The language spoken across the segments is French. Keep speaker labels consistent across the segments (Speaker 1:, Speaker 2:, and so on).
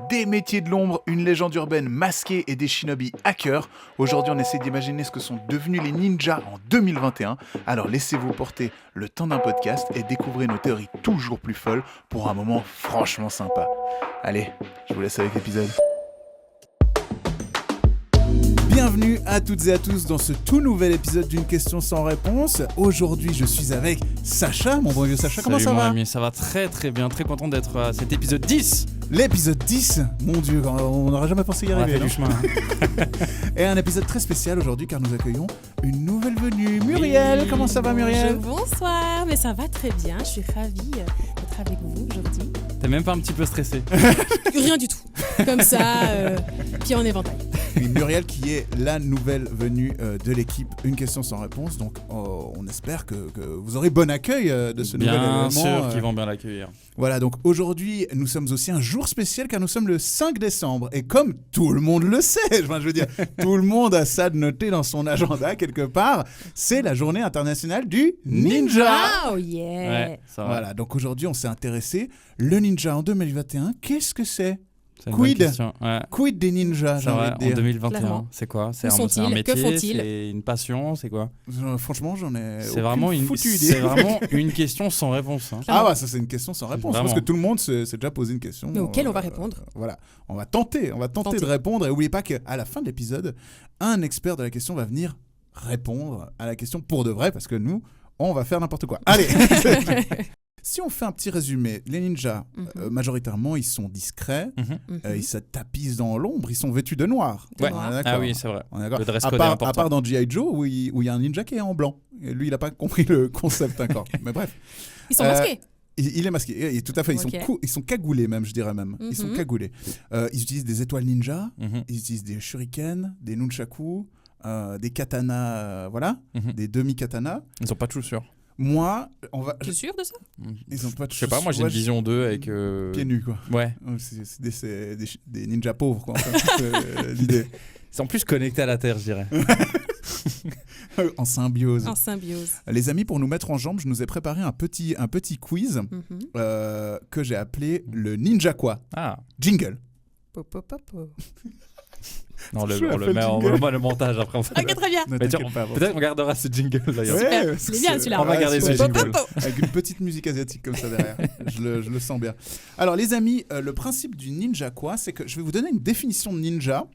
Speaker 1: Des métiers de l'ombre, une légende urbaine masquée et des shinobi hackers. Aujourd'hui, on essaie d'imaginer ce que sont devenus les ninjas en 2021. Alors laissez-vous porter le temps d'un podcast et découvrez nos théories toujours plus folles pour un moment franchement sympa. Allez, je vous laisse avec l'épisode. Bienvenue à toutes et à tous dans ce tout nouvel épisode d'une question sans réponse. Aujourd'hui, je suis avec Sacha, mon bon vieux Sacha. Comment ça va ?
Speaker 2: Salut mon ami, ça va très très bien, très content d'être à cet épisode 10.
Speaker 1: L'épisode 10, mon Dieu, on n'aurait jamais pensé y arriver.
Speaker 2: On a fait du chemin.
Speaker 1: Et un épisode très spécial aujourd'hui car nous accueillons une nouvelle venue, Muriel. Comment ça va Muriel ?
Speaker 3: Bonsoir, mais ça va très bien, je suis ravie d'être avec vous aujourd'hui.
Speaker 2: T'es même pas un petit peu stressé ?
Speaker 3: Rien du tout, comme ça, pied en éventail.
Speaker 1: Et Muriel qui est la nouvelle venue de l'équipe Une question sans réponse. Donc on espère que vous aurez bon accueil de ce nouvel événement.
Speaker 2: Bien sûr qu'ils vont bien l'accueillir.
Speaker 1: Voilà, donc aujourd'hui nous sommes aussi un jour spécial car nous sommes le 5 décembre. Et comme tout le monde le sait, je veux dire, tout le monde a ça de noté dans son agenda quelque part, c'est la journée internationale du ninja.
Speaker 3: Oh yeah.
Speaker 2: Ouais, ça va.
Speaker 1: Voilà, donc aujourd'hui on s'est intéressé. Le ninja en 2021, qu'est-ce que c'est ?
Speaker 2: C'est une
Speaker 1: Quid
Speaker 2: bonne question. Ouais.
Speaker 1: Quid des ninjas, j'ai
Speaker 2: C'est
Speaker 1: envie
Speaker 2: vrai,
Speaker 1: de
Speaker 2: en
Speaker 1: dire.
Speaker 2: 2021,
Speaker 3: Clairement.
Speaker 2: c'est quoi ? C'est
Speaker 3: Où
Speaker 2: un
Speaker 3: sont-ils ?
Speaker 2: métier,
Speaker 3: Que font-ils ?
Speaker 2: c'est une passion, c'est quoi ?
Speaker 1: Franchement, j'en ai
Speaker 2: C'est vraiment
Speaker 1: foutue idée.
Speaker 2: c'est vraiment une question sans réponse. Hein.
Speaker 1: Ah bah ça c'est une question sans réponse.
Speaker 2: Vraiment.
Speaker 1: Parce que tout le monde s'est déjà posé une question.
Speaker 3: Mais auquel on va répondre.
Speaker 1: Voilà, on va tenter de répondre. Et n'oubliez pas qu'à la fin de l'épisode, un expert de la question va venir répondre à la question pour de vrai, parce que nous, on va faire n'importe quoi. Allez. Si on fait un petit résumé, les ninjas, majoritairement, ils sont discrets, ils se tapissent dans l'ombre, ils sont vêtus de noir.
Speaker 3: Ouais.
Speaker 1: On est d'accord.
Speaker 2: Ah oui, c'est vrai.
Speaker 1: On est d'accord.
Speaker 2: Le dress
Speaker 1: À
Speaker 2: code est
Speaker 1: part
Speaker 2: important.
Speaker 1: dans G.I. Joe, où il y a un ninja qui est en blanc. Et lui, il n'a pas compris le concept encore. Mais bref.
Speaker 3: Ils sont masqués.
Speaker 1: Il est masqué, et tout à fait.
Speaker 3: Ok.
Speaker 1: Ils sont cagoulés même, je dirais même. Ils sont cagoulés. Ils utilisent des étoiles ninja, ils utilisent des shurikens, des nunchaku, des katanas, des demi-katanas.
Speaker 2: Ils sont pas tous sûrs.
Speaker 1: Moi, on va.
Speaker 3: Tu es sûr de ça ?
Speaker 1: Ils ont pas de
Speaker 2: Je sais pas, moi j'ai une vision d'eux avec.
Speaker 1: pieds nus, quoi.
Speaker 2: Ouais.
Speaker 1: C'est des ninjas pauvres, quoi. En fait, c'est l'idée.
Speaker 2: Ils sont plus connectés à la Terre, je dirais.
Speaker 1: En symbiose.
Speaker 3: En symbiose.
Speaker 1: Les amis, pour nous mettre en jambe, je nous ai préparé un petit quiz que j'ai appelé le Ninja quoi.
Speaker 2: Ah.
Speaker 1: Jingle.
Speaker 3: Po, po, po, po.
Speaker 2: Non, on
Speaker 1: Je
Speaker 2: le
Speaker 1: fais
Speaker 2: met
Speaker 1: le
Speaker 2: en
Speaker 1: jingle.
Speaker 2: le montage après. On fait
Speaker 3: Ok, très bien.
Speaker 1: Ne
Speaker 2: Mais tiens,
Speaker 1: t'inquiète pas, bon.
Speaker 2: peut-être on gardera ce jingle d'ailleurs.
Speaker 1: Ouais,
Speaker 3: Super.
Speaker 1: parce que
Speaker 3: Il est bien, celui-là.
Speaker 2: On va garder ce
Speaker 1: ouais,
Speaker 2: jingle.
Speaker 3: Po, po, po.
Speaker 1: avec une petite musique asiatique comme ça derrière. je le sens bien. Alors les amis, le principe du ninja quoi, c'est que je vais vous donner une définition de ninja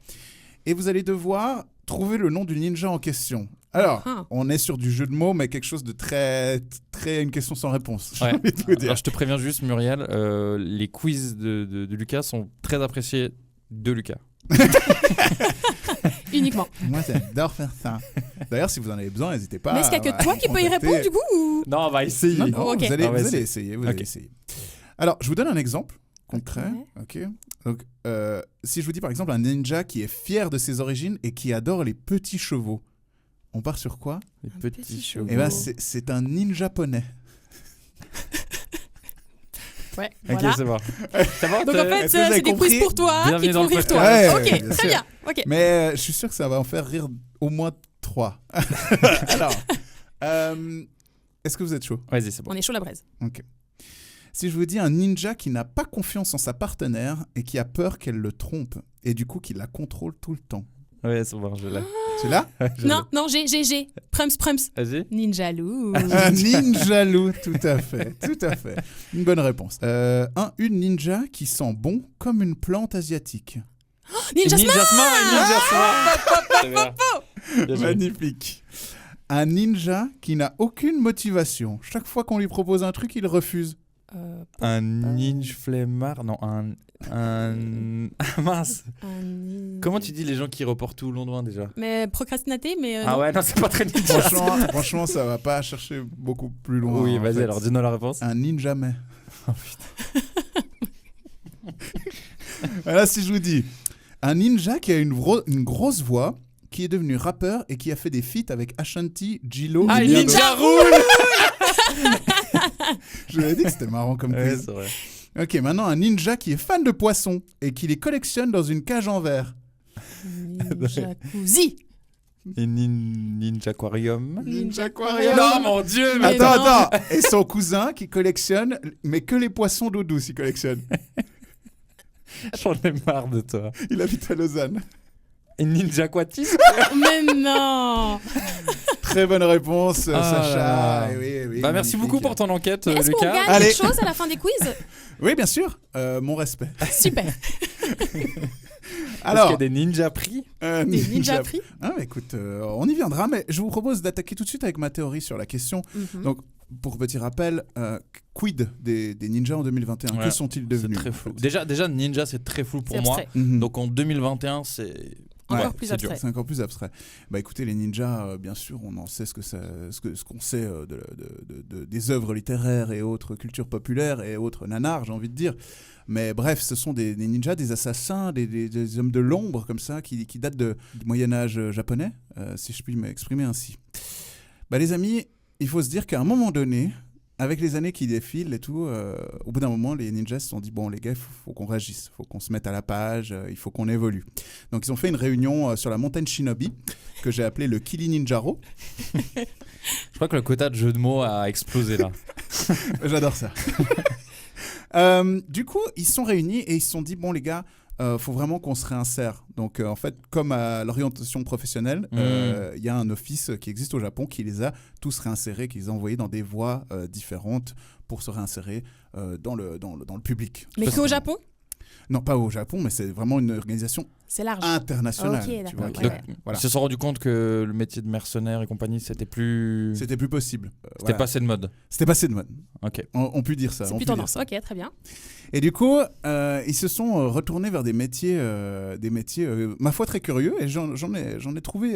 Speaker 1: et vous allez devoir trouver le nom du ninja en question. Alors, on est sur du jeu de mots, mais quelque chose de très, très une question sans réponse. J'ai
Speaker 2: Ouais.
Speaker 1: envie de vous dire.
Speaker 2: Alors, je te préviens juste, Muriel, les quiz de Lucas sont très appréciés de Lucas.
Speaker 3: Uniquement.
Speaker 1: Moi, j'adore faire ça. D'ailleurs, si vous en avez besoin, n'hésitez pas.
Speaker 3: Mais est-ce qu'il n'y a que toi qui peux y répondre du coup ou...
Speaker 2: Non, on va essayer.
Speaker 1: Non, non,
Speaker 3: Ok.
Speaker 1: vous allez,
Speaker 2: On va
Speaker 1: vous allez
Speaker 2: essayer.
Speaker 1: essayer. Vous allez essayer. Alors, je vous donne un exemple concret.
Speaker 3: Ok.
Speaker 1: Ok. Donc, si je vous dis par exemple un ninja qui est fier de ses origines et qui adore les petits chevaux, on part sur quoi ?
Speaker 2: Les
Speaker 3: Un
Speaker 2: petits
Speaker 3: petit
Speaker 2: chevaux.
Speaker 1: Eh ben, c'est un ninja japonais.
Speaker 3: Ouais,
Speaker 2: Ok,
Speaker 3: voilà.
Speaker 2: c'est bon. C'est bon,
Speaker 3: Donc en fait,
Speaker 1: Est-ce que vous avez
Speaker 3: c'est des
Speaker 1: compris ?
Speaker 3: quiz pour toi
Speaker 2: Bienvenue
Speaker 3: qui te
Speaker 2: dans
Speaker 3: font
Speaker 2: le
Speaker 3: rire toi.
Speaker 1: podcast. Ouais,
Speaker 3: Ok,
Speaker 1: bien
Speaker 3: très
Speaker 1: sûr.
Speaker 3: bien. Ok.
Speaker 1: Mais je suis sûr que ça va en faire rire au moins 3. Alors, est-ce que vous êtes chaud ?
Speaker 2: Vas-y, c'est bon.
Speaker 3: On est chaud la braise.
Speaker 1: Ok. Si je vous dis un ninja qui n'a pas confiance en sa partenaire et qui a peur qu'elle le trompe et du coup qui la contrôle tout le temps.
Speaker 2: Ouais, c'est bon, je l'ai.
Speaker 1: Tu l'as ?
Speaker 3: Non, j'ai. Prums.
Speaker 2: Vas-y.
Speaker 3: Ninja loup.
Speaker 1: Un ninja loup, tout à fait. Une bonne réponse. Une ninja qui sent bon comme une plante asiatique.
Speaker 3: Ninja Smile.
Speaker 2: C'est bien. Bien joué.
Speaker 1: Magnifique. Un ninja qui n'a aucune motivation. Chaque fois qu'on lui propose un truc, il refuse.
Speaker 2: Un ninja flemmard. Non, un. Mince. Comment tu dis les gens qui reportent tout au loin déjà ?
Speaker 3: Mais procrastinater, mais.
Speaker 2: Ah
Speaker 3: non.
Speaker 2: ouais, non, c'est pas très ninja.
Speaker 1: Franchement, ça va pas chercher beaucoup plus loin.
Speaker 2: Oui,
Speaker 1: en
Speaker 2: vas-y,
Speaker 1: fait.
Speaker 2: alors dis-nous la réponse.
Speaker 1: Un ninja mais. Voilà, si je vous dis un ninja qui a une grosse voix, qui est devenu rappeur et qui a fait des feats avec Ashanti, Gilo
Speaker 2: Ah,
Speaker 1: et bien
Speaker 2: Ninja
Speaker 1: d'autres.
Speaker 2: Roule.
Speaker 1: Je vous avais dit que c'était marrant comme
Speaker 2: Ouais,
Speaker 1: quiz.
Speaker 2: c'est vrai.
Speaker 1: Ok, maintenant un ninja qui est fan de poissons et qui les collectionne dans une cage en verre.
Speaker 3: Ninja Kouzi.
Speaker 2: Et Ninja Aquarium.
Speaker 3: Ninja
Speaker 1: Aquarium.
Speaker 2: Non, mon Dieu, mais
Speaker 3: Mais
Speaker 1: Attends. Et son cousin qui collectionne, mais que les poissons d'eau douce, il collectionne.
Speaker 2: J'en ai marre de toi.
Speaker 1: Il habite à Lausanne.
Speaker 2: Et ninja quatis.
Speaker 3: Mais non.
Speaker 1: Très bonne réponse,
Speaker 2: Ah
Speaker 1: Sacha.
Speaker 2: là là.
Speaker 1: Eh oui, oui,
Speaker 2: Bah, merci
Speaker 1: magnifique.
Speaker 2: beaucoup pour ton enquête,
Speaker 3: Mais est-ce qu'on
Speaker 2: Lucas.
Speaker 3: gagne
Speaker 1: Allez.
Speaker 3: quelque chose à la fin des quiz?
Speaker 1: Oui, bien sûr. Mon respect.
Speaker 3: Super.
Speaker 2: Est-ce qu'il
Speaker 1: Alors,
Speaker 2: y a des ninja prix?
Speaker 3: Des ninja prix.
Speaker 1: Ah, mais écoute, on y viendra, mais je vous propose d'attaquer tout de suite avec ma théorie sur la question.
Speaker 3: Mhm.
Speaker 1: Donc, pour petit rappel, quid des ninjas en 2021
Speaker 2: Ouais,
Speaker 1: Que sont-ils
Speaker 2: C'est
Speaker 1: devenus
Speaker 2: très
Speaker 1: en
Speaker 2: flou.
Speaker 1: fait
Speaker 2: Déjà, ninja, c'est très flou pour
Speaker 3: C'est
Speaker 2: moi.
Speaker 3: abstrait.
Speaker 1: Mhm.
Speaker 2: Donc en 2021, c'est
Speaker 3: Encore
Speaker 2: ouais,
Speaker 3: plus
Speaker 2: c'est dur.
Speaker 3: abstrait.
Speaker 1: C'est encore plus abstrait. Bah écoutez, les ninjas, bien sûr, on en sait ce qu'on sait des œuvres littéraires et autres cultures populaires et autres nanars, j'ai envie de dire. Mais bref, ce sont des ninjas, des assassins, des hommes de l'ombre comme ça, qui datent du Moyen-Âge japonais, si je puis m'exprimer ainsi. Bah les amis, il faut se dire qu'à un moment donné, avec les années qui défilent et tout, au bout d'un moment, les ninjas se sont dit, bon les gars, il faut qu'on réagisse, il faut qu'on se mette à la page, il faut qu'on évolue. Donc ils ont fait une réunion sur la montagne Shinobi, que j'ai appelée le Kili Ninjaro.
Speaker 2: Je crois que le quota de jeux de mots a explosé là.
Speaker 1: J'adore ça. Du coup, ils se sont réunis et ils se sont dit, bon les gars, faut vraiment qu'on se réinsère. Donc en fait, comme à l'orientation professionnelle, il y a un office qui existe au Japon qui les a tous réinsérés, qui les a envoyés dans des voies différentes pour se réinsérer dans le public.
Speaker 3: Mais qu'au Japon?
Speaker 1: Non, pas au Japon, mais c'est vraiment une organisation
Speaker 3: C'est large.
Speaker 1: internationale.
Speaker 3: Ok,
Speaker 1: tu vois,
Speaker 3: d'accord,
Speaker 1: qui-
Speaker 3: ouais.
Speaker 1: Voilà.
Speaker 2: Ils se sont rendu compte que le métier de mercenaire et compagnie, c'était plus
Speaker 1: possible.
Speaker 2: c'était passé de mode.
Speaker 1: C'était passé de mode.
Speaker 2: OK.
Speaker 1: On peut dire ça.
Speaker 3: C'est
Speaker 1: on
Speaker 3: plus
Speaker 1: peut dire
Speaker 3: tendance.
Speaker 1: ça.
Speaker 3: Ok, très bien.
Speaker 1: Et du coup, ils se sont retournés vers des métiers, ma foi, très curieux. Et j'en ai trouvé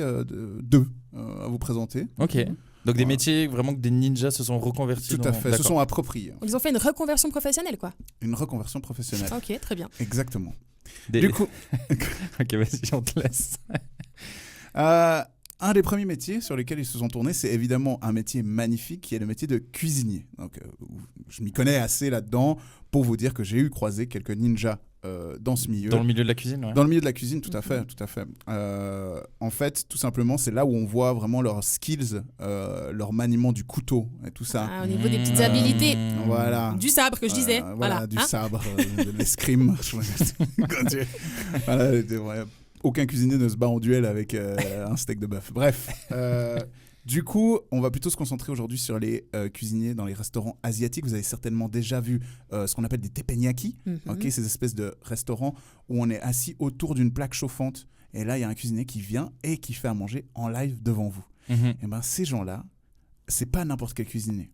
Speaker 1: deux à vous présenter.
Speaker 2: OK. Donc des
Speaker 1: Voilà.
Speaker 2: métiers vraiment que des ninjas se sont reconvertis
Speaker 1: Tout à fait. Se
Speaker 2: D'accord.
Speaker 1: sont appropriés.
Speaker 3: Ils ont fait une reconversion professionnelle, quoi.
Speaker 1: Une reconversion professionnelle.
Speaker 3: Ok, très bien.
Speaker 1: Exactement.
Speaker 2: Des-
Speaker 1: Du coup,
Speaker 2: OK, vas-y, on te laisse.
Speaker 1: un des premiers métiers sur lesquels ils se sont tournés, c'est évidemment un métier magnifique qui est le métier de cuisinier. Donc, je m'y connais assez là-dedans pour vous dire que j'ai croisé quelques ninjas dans ce milieu.
Speaker 2: Dans le milieu de la cuisine, ouais.
Speaker 1: Dans le milieu de la cuisine, tout à fait, tout à fait. En fait, tout simplement, c'est là où on voit vraiment leurs skills, leur maniement du couteau et tout ça.
Speaker 3: Ah, au niveau des petites habilités.
Speaker 1: Voilà.
Speaker 3: Du sabre que je disais. Voilà.
Speaker 1: du
Speaker 3: Hein.
Speaker 1: sabre, de l'escrime. Voilà, ouais, aucun cuisinier ne se bat en duel avec un steak de bœuf. Bref. Du coup, on va plutôt se concentrer aujourd'hui sur les cuisiniers dans les restaurants asiatiques. Vous avez certainement déjà vu ce qu'on appelle des teppanyaki, ok, ces espèces de restaurants où on est assis autour d'une plaque chauffante. Et là, il y a un cuisinier qui vient et qui fait à manger en live devant vous.
Speaker 2: Mhm.
Speaker 1: Et ben, ces gens-là, c'est pas n'importe quel cuisinier.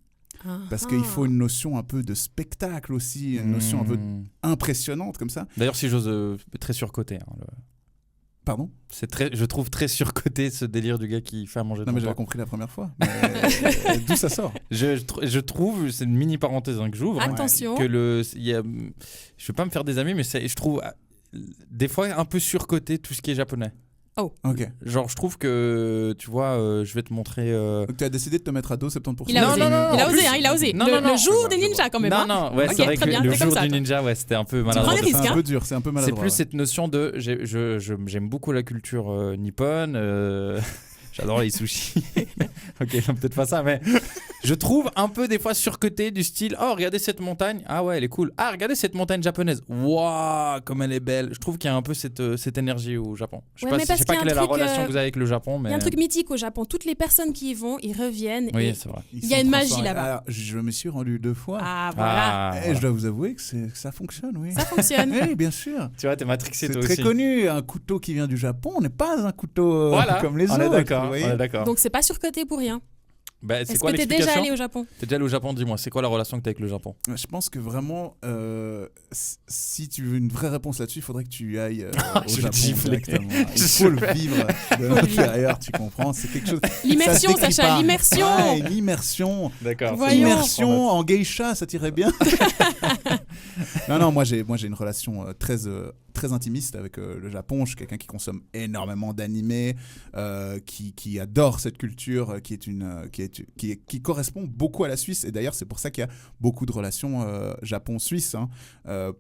Speaker 1: Parce
Speaker 3: Ah.
Speaker 1: qu'il faut une notion un peu de spectacle aussi, une notion un peu impressionnante comme ça.
Speaker 2: D'ailleurs, si j'ose, très surcoté. Hein,
Speaker 1: Pardon ?
Speaker 2: je trouve très surcoté ce délire du gars qui fait à manger
Speaker 1: Non, mais
Speaker 2: devant
Speaker 1: j'avais
Speaker 2: toi.
Speaker 1: compris la première fois. Mais, d'où ça sort ?
Speaker 2: Je trouve, c'est une mini parenthèse hein, que j'ouvre, hein,
Speaker 3: Attention.
Speaker 2: que je vais pas me faire des amis, mais je trouve des fois un peu surcoté tout ce qui est japonais.
Speaker 1: Ok.
Speaker 2: Genre, je trouve que, tu vois, je vais te montrer.
Speaker 1: Donc tu as décidé de te mettre à dos 70%.
Speaker 3: Il a
Speaker 2: Non,
Speaker 3: osé.
Speaker 2: non, non,
Speaker 3: il a
Speaker 2: en
Speaker 3: osé,
Speaker 2: plus-
Speaker 3: hein, il a osé.
Speaker 2: Non,
Speaker 3: le,
Speaker 2: non, non.
Speaker 3: le jour
Speaker 1: Je
Speaker 3: des
Speaker 1: vois.
Speaker 3: ninjas, quand même.
Speaker 2: Non,
Speaker 3: hein.
Speaker 2: non, ouais,
Speaker 3: Ok,
Speaker 2: c'est vrai que
Speaker 3: très bien,
Speaker 2: le
Speaker 3: c'est comme
Speaker 2: jour
Speaker 3: ça,
Speaker 2: du
Speaker 3: toi.
Speaker 2: ninja, ouais, c'était un peu
Speaker 3: prends
Speaker 2: maladroit.
Speaker 3: des risques,
Speaker 1: C'est un
Speaker 3: hein.
Speaker 1: peu dur, c'est un peu
Speaker 2: C'est
Speaker 1: maladroit.
Speaker 2: plus
Speaker 1: ouais.
Speaker 2: cette notion de. J'aime beaucoup la culture nippone. J'adore les sushis. Ok, non, peut-être pas ça, mais je trouve un peu des fois surcoté du style oh, regardez cette montagne. Ah ouais, elle est cool. Ah, regardez cette montagne japonaise. Waouh, comme elle est belle. Je trouve qu'il y a un peu cette énergie au Japon. Je sais
Speaker 3: Ouais,
Speaker 2: pas,
Speaker 3: mais
Speaker 2: je
Speaker 3: parce
Speaker 2: sais pas
Speaker 3: qu'il y a
Speaker 2: quelle est
Speaker 3: un
Speaker 2: la
Speaker 3: truc,
Speaker 2: relation que vous avez avec le Japon, mais.
Speaker 3: Il y a un truc mythique au Japon. Toutes les personnes qui y vont, ils reviennent.
Speaker 2: Oui,
Speaker 3: et
Speaker 2: c'est vrai.
Speaker 1: Ils
Speaker 3: il y a
Speaker 1: sont
Speaker 3: une magie
Speaker 1: transformés.
Speaker 3: là-bas.
Speaker 1: Alors, je me suis rendu 2 fois.
Speaker 3: Ah, voilà.
Speaker 2: Ah,
Speaker 1: Et
Speaker 2: voilà.
Speaker 1: je dois vous avouer que ça fonctionne, oui.
Speaker 3: Ça fonctionne.
Speaker 1: Oui, bien sûr.
Speaker 2: Tu vois, t'es matrixé
Speaker 1: C'est
Speaker 2: toi
Speaker 1: très
Speaker 2: aussi.
Speaker 1: connu. Un couteau qui vient du Japon n'est pas un couteau
Speaker 2: Voilà,
Speaker 1: comme les
Speaker 2: on
Speaker 1: autres.
Speaker 2: est d'accord.
Speaker 1: vous voyez.
Speaker 2: On est d'accord.
Speaker 3: Donc, c'est pas surcoté pour rien.
Speaker 2: Bah, c'est
Speaker 3: Est-ce
Speaker 2: quoi
Speaker 3: que t'es déjà
Speaker 2: l'explication
Speaker 3: allé au Japon?
Speaker 2: T'es déjà allé au Japon, dis-moi, c'est quoi la relation que t'as avec le Japon?
Speaker 1: Je pense que vraiment, si tu veux une vraie réponse là-dessus, il faudrait que tu ailles au
Speaker 2: Je vais
Speaker 1: Japon
Speaker 2: gifler.
Speaker 1: directement. Il faut le vivre de l'intérieur, tu comprends. C'est quelque chose.
Speaker 3: L'immersion,
Speaker 1: ça se décrit
Speaker 3: Sacha,
Speaker 1: pas.
Speaker 3: l'immersion.
Speaker 1: Ouais, l'immersion.
Speaker 2: D'accord.
Speaker 3: Voyons.
Speaker 1: Immersion en geisha, ça t'irait bien. Non, moi j'ai une relation très intimiste avec le Japon. Je suis quelqu'un qui consomme énormément d'animés, qui adore cette culture, qui correspond beaucoup à la Suisse. Et d'ailleurs, c'est pour ça qu'il y a beaucoup de relations Japon-Suisse, hein,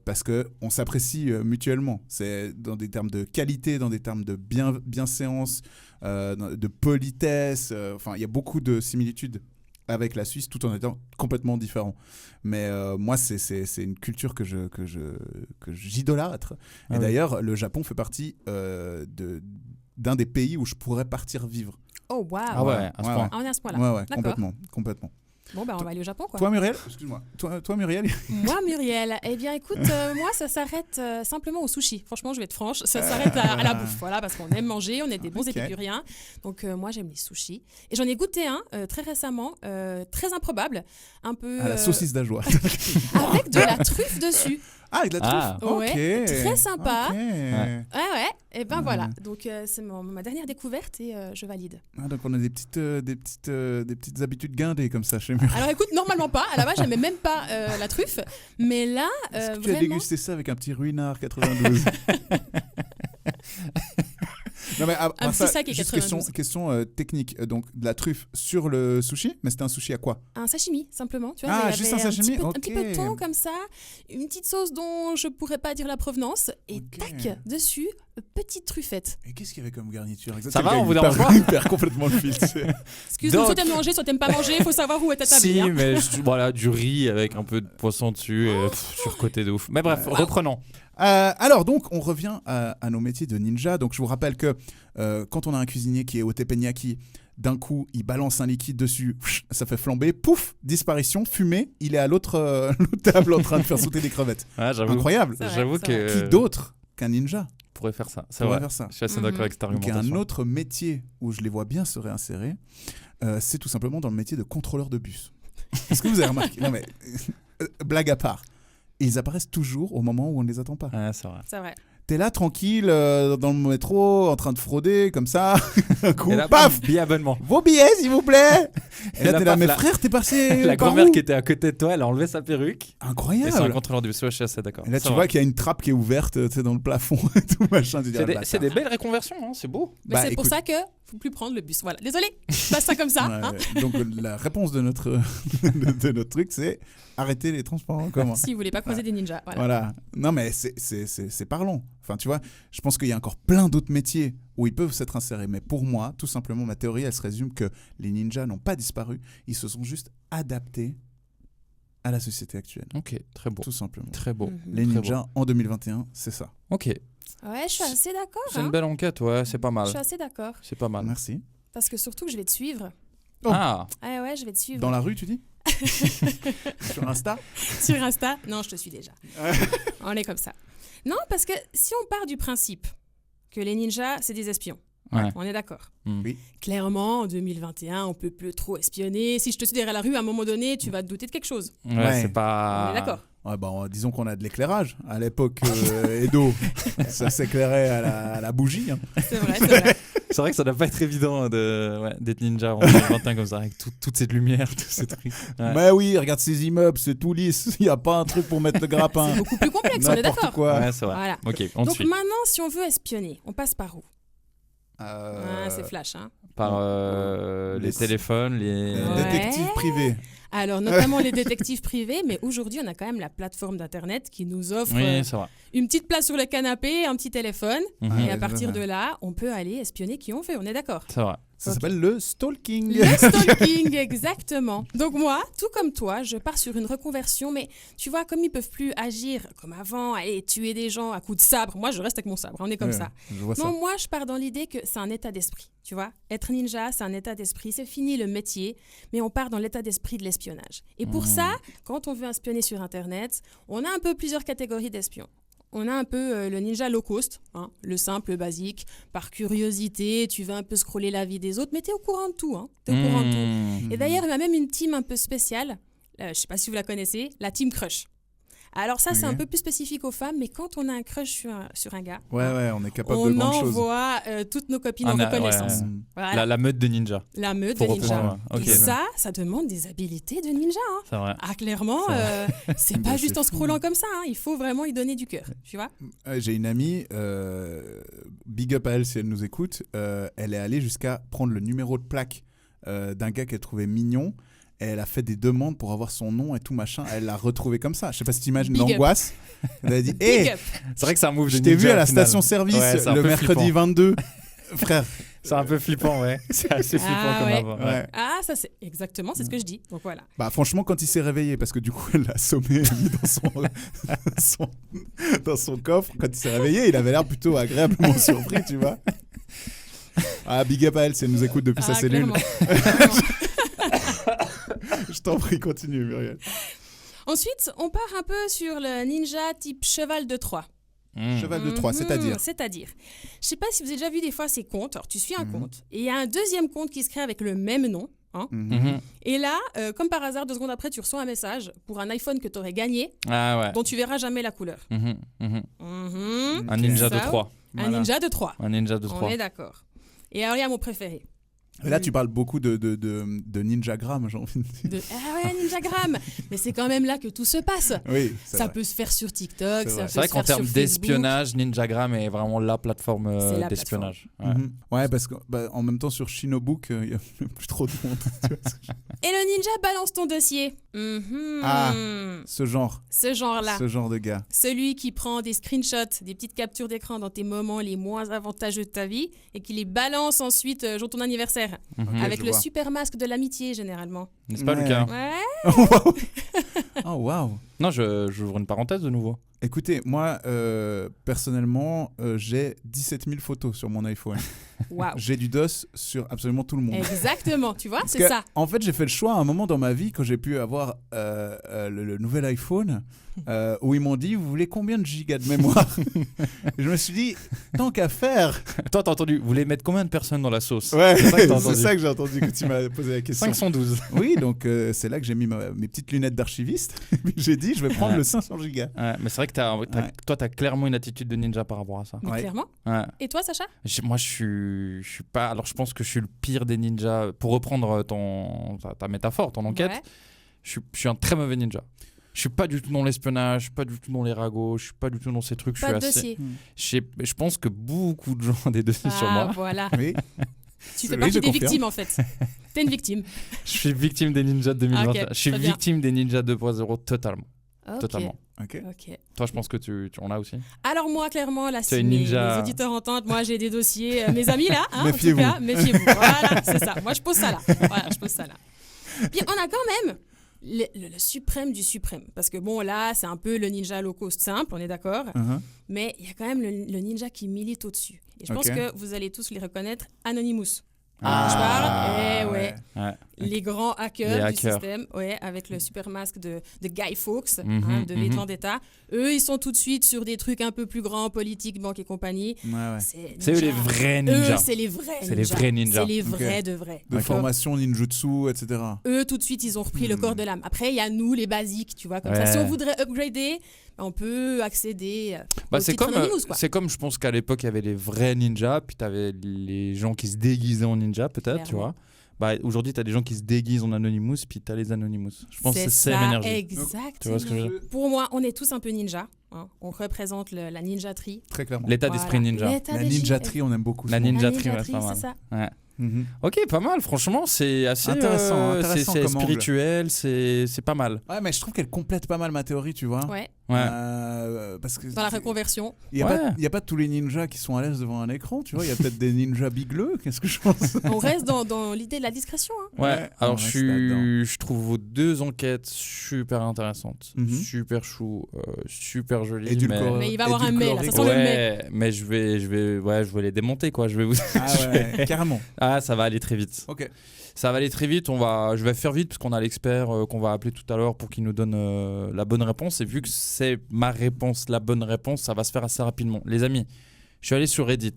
Speaker 1: parce qu'on s'apprécie mutuellement. C'est dans des termes de qualité, dans des termes de bienséance, de politesse. Enfin, il y a beaucoup de similitudes avec la Suisse tout en étant complètement différent. Mais moi, c'est une culture que j'idolâtre.
Speaker 2: Ah
Speaker 1: et
Speaker 2: oui.
Speaker 1: d'ailleurs, le Japon fait partie d'un des pays où je pourrais partir vivre.
Speaker 3: Oh, waouh.
Speaker 2: Ah ouais, à ce point.
Speaker 3: Ah, on est à ce point-là.
Speaker 1: Ouais,
Speaker 3: D'accord.
Speaker 1: complètement.
Speaker 3: Bon, bah, on va aller au Japon, quoi.
Speaker 1: Toi, Muriel, excuse-moi. Toi, Muriel,
Speaker 3: Moi, Muriel, eh bien, écoute, moi, ça s'arrête simplement au sushi. Franchement, je vais être franche, ça s'arrête à la bouffe, voilà, parce qu'on aime manger, on est des bons
Speaker 1: Ok.
Speaker 3: épicuriens. Donc, moi, j'aime les sushis. Et j'en ai goûté un très récemment, très improbable, un peu
Speaker 1: à la saucisse d'ajoie.
Speaker 3: avec de la truffe dessus.
Speaker 1: Ah, avec de la
Speaker 2: Ah.
Speaker 1: truffe.
Speaker 3: Ouais,
Speaker 1: Ok.
Speaker 3: très sympa.
Speaker 1: Ok.
Speaker 2: Ouais.
Speaker 3: Ouais, et ben voilà. Donc, c'est ma dernière découverte et je valide.
Speaker 1: Ah, donc on a des petites habitudes guindées comme ça chez Muriel.
Speaker 3: Alors, écoute, normalement pas. À la base, j'aimais même pas la truffe, mais là,
Speaker 1: Est-ce que tu as
Speaker 3: vraiment.
Speaker 1: dégusté ça avec un petit ruinard 92? Non, mais
Speaker 3: Un petit sac et
Speaker 1: juste
Speaker 3: 92.
Speaker 1: question technique. Donc de la truffe sur le sushi, mais c'était un sushi à quoi?
Speaker 3: Un sashimi, simplement. Tu vois,
Speaker 1: Ah,
Speaker 3: il y
Speaker 1: juste
Speaker 3: avait
Speaker 1: un sashimi,
Speaker 3: un petit peu de
Speaker 1: ok.
Speaker 3: thon comme ça, une petite sauce dont je pourrais pas dire la provenance, et
Speaker 1: Ok.
Speaker 3: tac, dessus, petite truffette.
Speaker 1: Et qu'est-ce qu'il y avait comme garniture
Speaker 2: Ça
Speaker 1: exactement?
Speaker 2: va, on vous
Speaker 1: Le gars,
Speaker 2: dérange
Speaker 1: il
Speaker 2: pas
Speaker 1: perd complètement le fil.
Speaker 3: Excuse-moi, soit
Speaker 2: Donc-
Speaker 3: t'aimes manger, soit t'aimes pas manger, il faut savoir où est ta table.
Speaker 2: Si,
Speaker 3: hein.
Speaker 2: mais voilà, du riz avec un peu de poisson dessus, surcoté de ouf. Mais bref, reprenons.
Speaker 1: Alors donc on revient à nos métiers de ninja. Donc je vous rappelle que quand on a un cuisinier qui est au teppanyaki, d'un coup il balance un liquide dessus, ça fait flamber, pouf, disparition, fumée, il est à l'autre table en train de faire sauter des crevettes.
Speaker 2: Ouais, j'avoue.
Speaker 1: Incroyable.
Speaker 3: C'est vrai,
Speaker 2: J'avoue
Speaker 3: c'est
Speaker 2: que.
Speaker 1: Qui d'autre qu'un ninja
Speaker 2: pourrait faire ça. C'est
Speaker 1: pourrait
Speaker 2: vrai.
Speaker 1: faire ça?
Speaker 2: Je suis assez d'accord avec cette
Speaker 1: Donc il y a
Speaker 2: argumentation.
Speaker 1: un autre métier où je les vois bien se réinsérer, c'est tout simplement dans le métier de contrôleur de bus. Est-ce que vous avez remarqué? Non mais blague à part, ils apparaissent toujours au moment où on ne les attend pas.
Speaker 2: Ouais, c'est vrai.
Speaker 3: C'est vrai.
Speaker 1: T'es là tranquille dans le métro en train de frauder comme ça, un coup,
Speaker 2: Et là,
Speaker 1: paf,
Speaker 2: billet abonnement.
Speaker 1: vos billets s'il vous plaît. Et là
Speaker 2: là,
Speaker 1: t'es là,
Speaker 2: paf,
Speaker 1: mais
Speaker 2: la-
Speaker 1: frère t'es passé
Speaker 2: La
Speaker 1: par
Speaker 2: grand-mère
Speaker 1: où?
Speaker 2: qui était à côté de toi, elle a enlevé sa perruque. Et c'est un
Speaker 1: Incroyable.
Speaker 2: contrôleur du bus. Ouais, je suis assez d'accord.
Speaker 1: Et là
Speaker 2: C'est
Speaker 1: tu
Speaker 2: vrai.
Speaker 1: vois qu'il y a une trappe qui est ouverte, tu sais, dans le plafond et tout machin. Tu dis,
Speaker 2: C'est
Speaker 1: ah,
Speaker 2: des,
Speaker 1: bâtard.
Speaker 2: c'est des belles réconversions, hein, c'est beau.
Speaker 3: Mais
Speaker 1: Bah,
Speaker 3: c'est pour
Speaker 1: écoute.
Speaker 3: ça que faut plus prendre le bus. Voilà. Désolé, je passe ça comme ça.
Speaker 1: Ouais,
Speaker 3: hein.
Speaker 1: ouais. Donc la réponse de notre de notre truc c'est arrêter les transports en commun.
Speaker 3: Si vous voulez pas croiser des ninjas. Voilà.
Speaker 1: Voilà. Non, mais c'est parlant. Enfin, tu vois, je pense qu'il y a encore plein d'autres métiers où ils peuvent s'être insérés. Mais pour moi, tout simplement, ma théorie, elle se résume que les ninjas n'ont pas disparu. Ils se sont juste adaptés à la société actuelle.
Speaker 2: Ok, très beau.
Speaker 1: Tout simplement.
Speaker 2: Très beau.
Speaker 3: Mhm.
Speaker 1: Les
Speaker 2: Très
Speaker 1: ninjas en 2021, c'est ça.
Speaker 2: Ok,
Speaker 3: Ouais, je suis assez d'accord.
Speaker 2: c'est une
Speaker 3: hein.
Speaker 2: belle enquête, ouais, c'est pas
Speaker 3: Je
Speaker 2: mal.
Speaker 3: suis assez d'accord.
Speaker 2: C'est pas mal.
Speaker 1: Merci.
Speaker 3: Parce que surtout que je vais te suivre.
Speaker 1: Oh.
Speaker 2: Ah,
Speaker 3: Ah ouais, je vais te suivre.
Speaker 1: Dans la rue, tu dis? Sur Insta?
Speaker 3: Sur Insta. Non, je te suis déjà. On est comme ça. Non, parce que si on part du principe que les ninjas, c'est des espions,
Speaker 2: ouais.
Speaker 3: on est d'accord.
Speaker 2: Hmm.
Speaker 1: Oui.
Speaker 3: Clairement, en 2021, on peut plus trop espionner. Si je te suis derrière la rue, à un moment donné, tu vas te douter de quelque chose.
Speaker 2: Ouais,
Speaker 1: Ouais.
Speaker 2: c'est pas.
Speaker 3: On est d'accord.
Speaker 1: Ouais, bah, disons qu'on a de l'éclairage. À l'époque, Edo, ça s'éclairait à la bougie. Hein.
Speaker 3: C'est vrai, c'est vrai.
Speaker 2: C'est vrai que ça doit pas être évident d'être ninja en 2021 comme ça, avec toute cette lumière, tous ces trucs. Ouais.
Speaker 1: Mais oui, regarde ces immeubles, c'est tout lisse. Il n'y a pas un truc pour mettre le grappin.
Speaker 3: C'est beaucoup plus complexe, on est
Speaker 1: N'importe
Speaker 3: d'accord.
Speaker 1: quoi.
Speaker 2: Ouais, c'est vrai.
Speaker 3: Voilà.
Speaker 2: Ok, on te
Speaker 3: Donc
Speaker 2: suit.
Speaker 3: maintenant, si on veut espionner, on passe par où C'est flash, hein.
Speaker 2: Par les
Speaker 1: les-
Speaker 2: téléphones, les.
Speaker 3: Ouais.
Speaker 1: Détective privé.
Speaker 3: Alors, notamment les détectives privés, mais aujourd'hui, on a quand même la plateforme d'Internet qui nous offre
Speaker 2: Oui, c'est vrai.
Speaker 3: une petite place sur le canapé, un petit téléphone,
Speaker 2: Mhm.
Speaker 3: et à
Speaker 1: Ouais,
Speaker 3: partir
Speaker 1: c'est
Speaker 3: de là, on peut aller espionner qui on veut, on est d'accord.
Speaker 2: C'est vrai.
Speaker 1: Ça
Speaker 3: Ok.
Speaker 1: s'appelle le stalking.
Speaker 3: Le stalking, exactement. Donc moi, tout comme toi, je pars sur une reconversion, mais tu vois, comme ils peuvent plus agir comme avant, aller tuer des gens à coups de sabre, moi je reste avec mon sabre, on est comme
Speaker 1: Ouais,
Speaker 3: ça.
Speaker 1: Je vois ça.
Speaker 3: Non, moi je pars dans l'idée que c'est un état d'esprit, tu vois. Être ninja, c'est un état d'esprit, c'est fini le métier, mais on part dans l'état d'esprit de l'espionnage. Et pour ça, quand on veut espionner sur Internet, on a un peu plusieurs catégories d'espions. On a un peu le ninja low cost, hein, le simple, le basique. Par curiosité, tu vas un peu scroller la vie des autres, mais tu es au courant de tout. Hein, t'es au courant de tout.
Speaker 2: Mmh.
Speaker 3: Et d'ailleurs, il y a même une team un peu spéciale, je ne sais pas si vous la connaissez, la team crush. Alors ça, c'est
Speaker 1: Ok.
Speaker 3: un peu plus spécifique aux femmes, mais quand on a un crush sur un gars,
Speaker 1: Ouais, ouais, on est capable de
Speaker 3: on
Speaker 1: grandes choses.
Speaker 3: envoie toutes nos copines en
Speaker 2: Ah,
Speaker 3: reconnaissance.
Speaker 2: ouais.
Speaker 3: Voilà,
Speaker 2: La meute de ninja.
Speaker 3: la meute de
Speaker 2: Pour
Speaker 3: ninja.
Speaker 2: reprendre. Ok.
Speaker 3: Et ça demande des habiletés de ninja. Hein.
Speaker 2: C'est vrai.
Speaker 3: Ah, clairement, c'est
Speaker 1: Bah,
Speaker 3: pas juste
Speaker 1: c'est
Speaker 3: en
Speaker 1: fou.
Speaker 3: scrollant comme ça. Hein. Il faut vraiment y donner du cœur, tu vois.
Speaker 1: J'ai une amie, big up à elle si elle nous écoute, elle est allée jusqu'à prendre le numéro de plaque d'un gars qu'elle trouvait mignon. Et elle a fait des demandes pour avoir son nom et tout machin. Elle l'a retrouvé comme ça. Je sais pas si t'imagines
Speaker 3: Big up.
Speaker 1: l'angoisse. Elle a dit
Speaker 3: Big
Speaker 1: hé,
Speaker 3: up.
Speaker 2: C'est vrai que c'est un move de
Speaker 1: je t'ai vu
Speaker 2: ninja,
Speaker 1: à la
Speaker 2: au final.
Speaker 1: station-service
Speaker 2: Ouais, c'est un
Speaker 1: le
Speaker 2: peu
Speaker 1: mercredi
Speaker 2: flippant.
Speaker 1: 22. Frère,
Speaker 2: C'est un peu flippant, ouais. C'est assez flippant comme
Speaker 3: ouais.
Speaker 2: avant.
Speaker 1: Ouais.
Speaker 3: Ah, ça c'est exactement, c'est ce que je dis. Donc voilà.
Speaker 1: Bah franchement, quand il s'est réveillé, parce que du coup, elle l'a assommé, mis dans son coffre. Quand il s'est réveillé, il avait l'air plutôt agréablement surpris, tu vois. Ah, big up à elle, si elle nous écoute depuis sa cellule.
Speaker 3: Clairement.
Speaker 1: Je t'en prie, continue, Muriel.
Speaker 3: Ensuite, on part un peu sur le ninja type cheval de Troie.
Speaker 1: Cheval de Troie, c'est-à-dire
Speaker 3: C'est-à-dire, je sais pas si vous avez déjà vu des fois ces comptes. Alors, tu suis un compte et il y a un deuxième compte qui se crée avec le même nom. Hein. Et là, comme par hasard, 2 secondes après, tu reçois un message pour un iPhone que tu aurais gagné,
Speaker 2: Ah ouais.
Speaker 3: dont tu verras jamais la couleur.
Speaker 2: Un ninja de 3.
Speaker 3: Un ninja de 3.
Speaker 2: Un ninja de 3.
Speaker 3: On est d'accord. Et alors, il y a mon préféré.
Speaker 1: Et là, tu parles beaucoup de Ninjagram, j'ai envie de dire.
Speaker 3: Ah ouais, Ninjagram. Mais c'est quand même là que tout se passe.
Speaker 1: Oui,
Speaker 3: Ça peut se faire sur TikTok,
Speaker 1: C'est
Speaker 3: ça
Speaker 1: vrai.
Speaker 3: peut
Speaker 2: C'est vrai
Speaker 3: se
Speaker 2: qu'en
Speaker 3: faire sur
Speaker 2: termes
Speaker 3: Facebook.
Speaker 2: d'espionnage, Ninjagram est vraiment la plateforme
Speaker 3: C'est la
Speaker 2: d'espionnage.
Speaker 1: Ouais, parce qu'en même temps, sur Shinobook, il n'y a plus trop de monde. Tu vois.
Speaker 3: Et le ninja balance ton dossier.
Speaker 1: Ah. Ce genre de gars.
Speaker 3: Celui qui prend des screenshots, des petites captures d'écran dans tes moments les moins avantageux de ta vie et qui les balance ensuite jour de ton anniversaire. Avec
Speaker 1: je
Speaker 3: le
Speaker 1: vois.
Speaker 3: super masque de l'amitié, généralement.
Speaker 2: N'est-ce pas,
Speaker 1: Ouais.
Speaker 2: Lucas?
Speaker 3: Ouais.
Speaker 1: Oh, waouh.
Speaker 2: Non, j'ouvre une parenthèse de nouveau.
Speaker 1: Écoutez, moi, personnellement, j'ai 17 000 photos sur mon iPhone.
Speaker 3: Waouh.
Speaker 1: J'ai du DOS sur absolument tout le monde.
Speaker 3: Exactement, tu vois,
Speaker 1: Parce
Speaker 3: c'est
Speaker 1: que,
Speaker 3: ça.
Speaker 1: En fait, j'ai fait le choix à un moment dans ma vie quand j'ai pu avoir le nouvel iPhone où ils m'ont dit, vous voulez combien de gigas de mémoire? Et je me suis dit, tant qu'à faire.
Speaker 2: Toi, t'as entendu, vous voulez mettre combien de personnes dans la sauce?
Speaker 1: Ouais,
Speaker 2: C'est ça que t'as
Speaker 1: c'est
Speaker 2: entendu.
Speaker 1: ça que j'ai entendu quand tu m'as posé la question.
Speaker 2: 512.
Speaker 1: Oui, donc c'est là que j'ai mis mes petites lunettes d'archiviste. J'ai dit, je vais prendre
Speaker 2: Ouais.
Speaker 1: le 500 gigas.
Speaker 2: Ouais, mais c'est vrai que toi, t'as clairement une attitude de ninja par rapport à ça.
Speaker 3: Mais
Speaker 1: Ouais.
Speaker 3: clairement.
Speaker 2: Ouais.
Speaker 3: Et toi, Sacha?
Speaker 2: Moi, je suis pas. Alors, je pense que je suis le pire des ninjas. Pour reprendre ta métaphore, ton enquête,
Speaker 3: Ouais.
Speaker 2: je suis un très mauvais ninja. Je suis pas du tout dans l'espionnage, je suis pas du tout dans les ragots, je suis pas du tout dans ces trucs.
Speaker 3: Pas de
Speaker 2: je suis
Speaker 3: dossier.
Speaker 2: je pense que beaucoup de gens ont des dossiers sur moi.
Speaker 3: Voilà.
Speaker 1: Oui.
Speaker 3: Tu fais
Speaker 1: Oui,
Speaker 3: partie
Speaker 1: je
Speaker 3: des
Speaker 1: confirme.
Speaker 3: victimes, en fait. T'es une victime.
Speaker 2: Je suis victime des ninjas 2021.
Speaker 3: Ok,
Speaker 2: je suis
Speaker 3: très bien.
Speaker 2: victime des ninjas 2.0 totalement.
Speaker 3: Ok.
Speaker 2: Totalement.
Speaker 1: Ok.
Speaker 3: Ok.
Speaker 2: Toi, je pense que tu en as aussi.
Speaker 3: Alors moi, clairement, là,
Speaker 2: Tu es
Speaker 3: si
Speaker 2: une
Speaker 3: mes
Speaker 2: ninja.
Speaker 3: auditeurs entendent, moi, j'ai des dossiers. Mes amis, là, hein, en tout
Speaker 1: Méfiez-vous.
Speaker 3: cas, méfiez-vous. Voilà, c'est ça. Moi, je pose ça là. Voilà, je pose ça là. Puis on a quand même le suprême du suprême. Parce que bon, là, c'est un peu le ninja low cost simple, on est d'accord. Mais il y a quand même le ninja qui milite au-dessus. Et je pense
Speaker 1: Ok.
Speaker 3: que vous allez tous les reconnaître. Anonymous.
Speaker 2: Ah,
Speaker 3: Je parle,
Speaker 1: ouais.
Speaker 2: Ouais.
Speaker 3: Les grands hackers
Speaker 2: Les
Speaker 3: du
Speaker 2: hackers.
Speaker 3: système, ouais, avec le super masque de Guy Fawkes,
Speaker 2: Mhm,
Speaker 3: de V de Vendetta. Eux, ils sont tout de suite sur des trucs un peu plus grands, politique, banque et compagnie.
Speaker 1: Ouais.
Speaker 2: C'est eux les
Speaker 3: ninja.
Speaker 2: vrais ninjas.
Speaker 3: Eux, c'est les vrais ninjas.
Speaker 2: C'est les vrais ninjas.
Speaker 3: C'est les
Speaker 1: Ok.
Speaker 3: vrais de vrais.
Speaker 1: De
Speaker 3: D'accord.
Speaker 1: formation ninjutsu, etc.
Speaker 3: Eux, tout de suite, ils ont repris le corps de l'âme. Après, il y a nous, les basiques, tu vois, comme
Speaker 2: Ouais.
Speaker 3: ça. Si on voudrait upgrader, on peut accéder
Speaker 2: Bah,
Speaker 3: au
Speaker 2: c'est
Speaker 3: titre
Speaker 2: comme,
Speaker 3: Anonymous, quoi.
Speaker 2: c'est comme, je pense qu'à l'époque, il y avait les vrais ninjas, puis tu avais les gens qui se déguisaient en ninja, peut-être, tu
Speaker 3: Clairement.
Speaker 2: vois. Bah, aujourd'hui, tu as des gens qui se déguisent en Anonymous, puis tu as les Anonymous. Je pense que c'est
Speaker 3: ça,
Speaker 2: la même énergie.
Speaker 3: exactement.
Speaker 2: Tu vois ce que je veux dire?
Speaker 3: Pour moi, on est tous un peu ninja. Hein. On représente la ninjaterie.
Speaker 1: Très clairement.
Speaker 2: L'état d'esprit
Speaker 3: Voilà.
Speaker 2: ninja.
Speaker 3: L'état
Speaker 1: La
Speaker 3: d'esprit-
Speaker 1: ninjaterie, on aime beaucoup.
Speaker 2: La
Speaker 1: ce mot.
Speaker 2: ninjaterie, ouais,
Speaker 3: ninjaterie,
Speaker 2: pas mal.
Speaker 3: c'est ça.
Speaker 2: Ouais.
Speaker 1: Mhm.
Speaker 2: Ok, pas mal. Franchement, c'est assez
Speaker 1: Intéressant
Speaker 2: c'est
Speaker 1: comme angle.
Speaker 2: spirituel, c'est pas mal.
Speaker 1: Ouais, mais je trouve qu'elle complète pas mal ma théorie, tu vois.
Speaker 3: Ouais,
Speaker 2: Ouais.
Speaker 1: Parce que
Speaker 3: dans la reconversion.
Speaker 1: il n'y a,
Speaker 2: Ouais.
Speaker 1: a pas tous les ninjas qui sont à l'aise devant un écran, tu vois. Il y a peut-être des ninjas bigleux, qu'est-ce que je pense.
Speaker 3: On reste dans l'idée de la discrétion. Hein.
Speaker 2: Ouais,
Speaker 1: Ouais, on
Speaker 2: alors
Speaker 1: reste là-dedans.
Speaker 2: je trouve vos 2 enquêtes super intéressantes,
Speaker 1: Mhm.
Speaker 2: super chou, super jolies.
Speaker 1: Édulcoré.
Speaker 3: Mais il va y avoir un mais, là, ça
Speaker 1: édulcoré.
Speaker 3: sent le mais.
Speaker 2: Ouais, mais je vais les démonter, quoi. Je vais vous...
Speaker 1: Ah ouais, carrément.
Speaker 2: Ah, ça va aller très vite.
Speaker 1: Ok.
Speaker 2: Ça va aller très vite. Je vais faire vite parce qu'on a l'expert qu'on va appeler tout à l'heure pour qu'il nous donne la bonne réponse. Et vu que c'est ma réponse, la bonne réponse, ça va se faire assez rapidement. Les amis, je suis allé sur Reddit.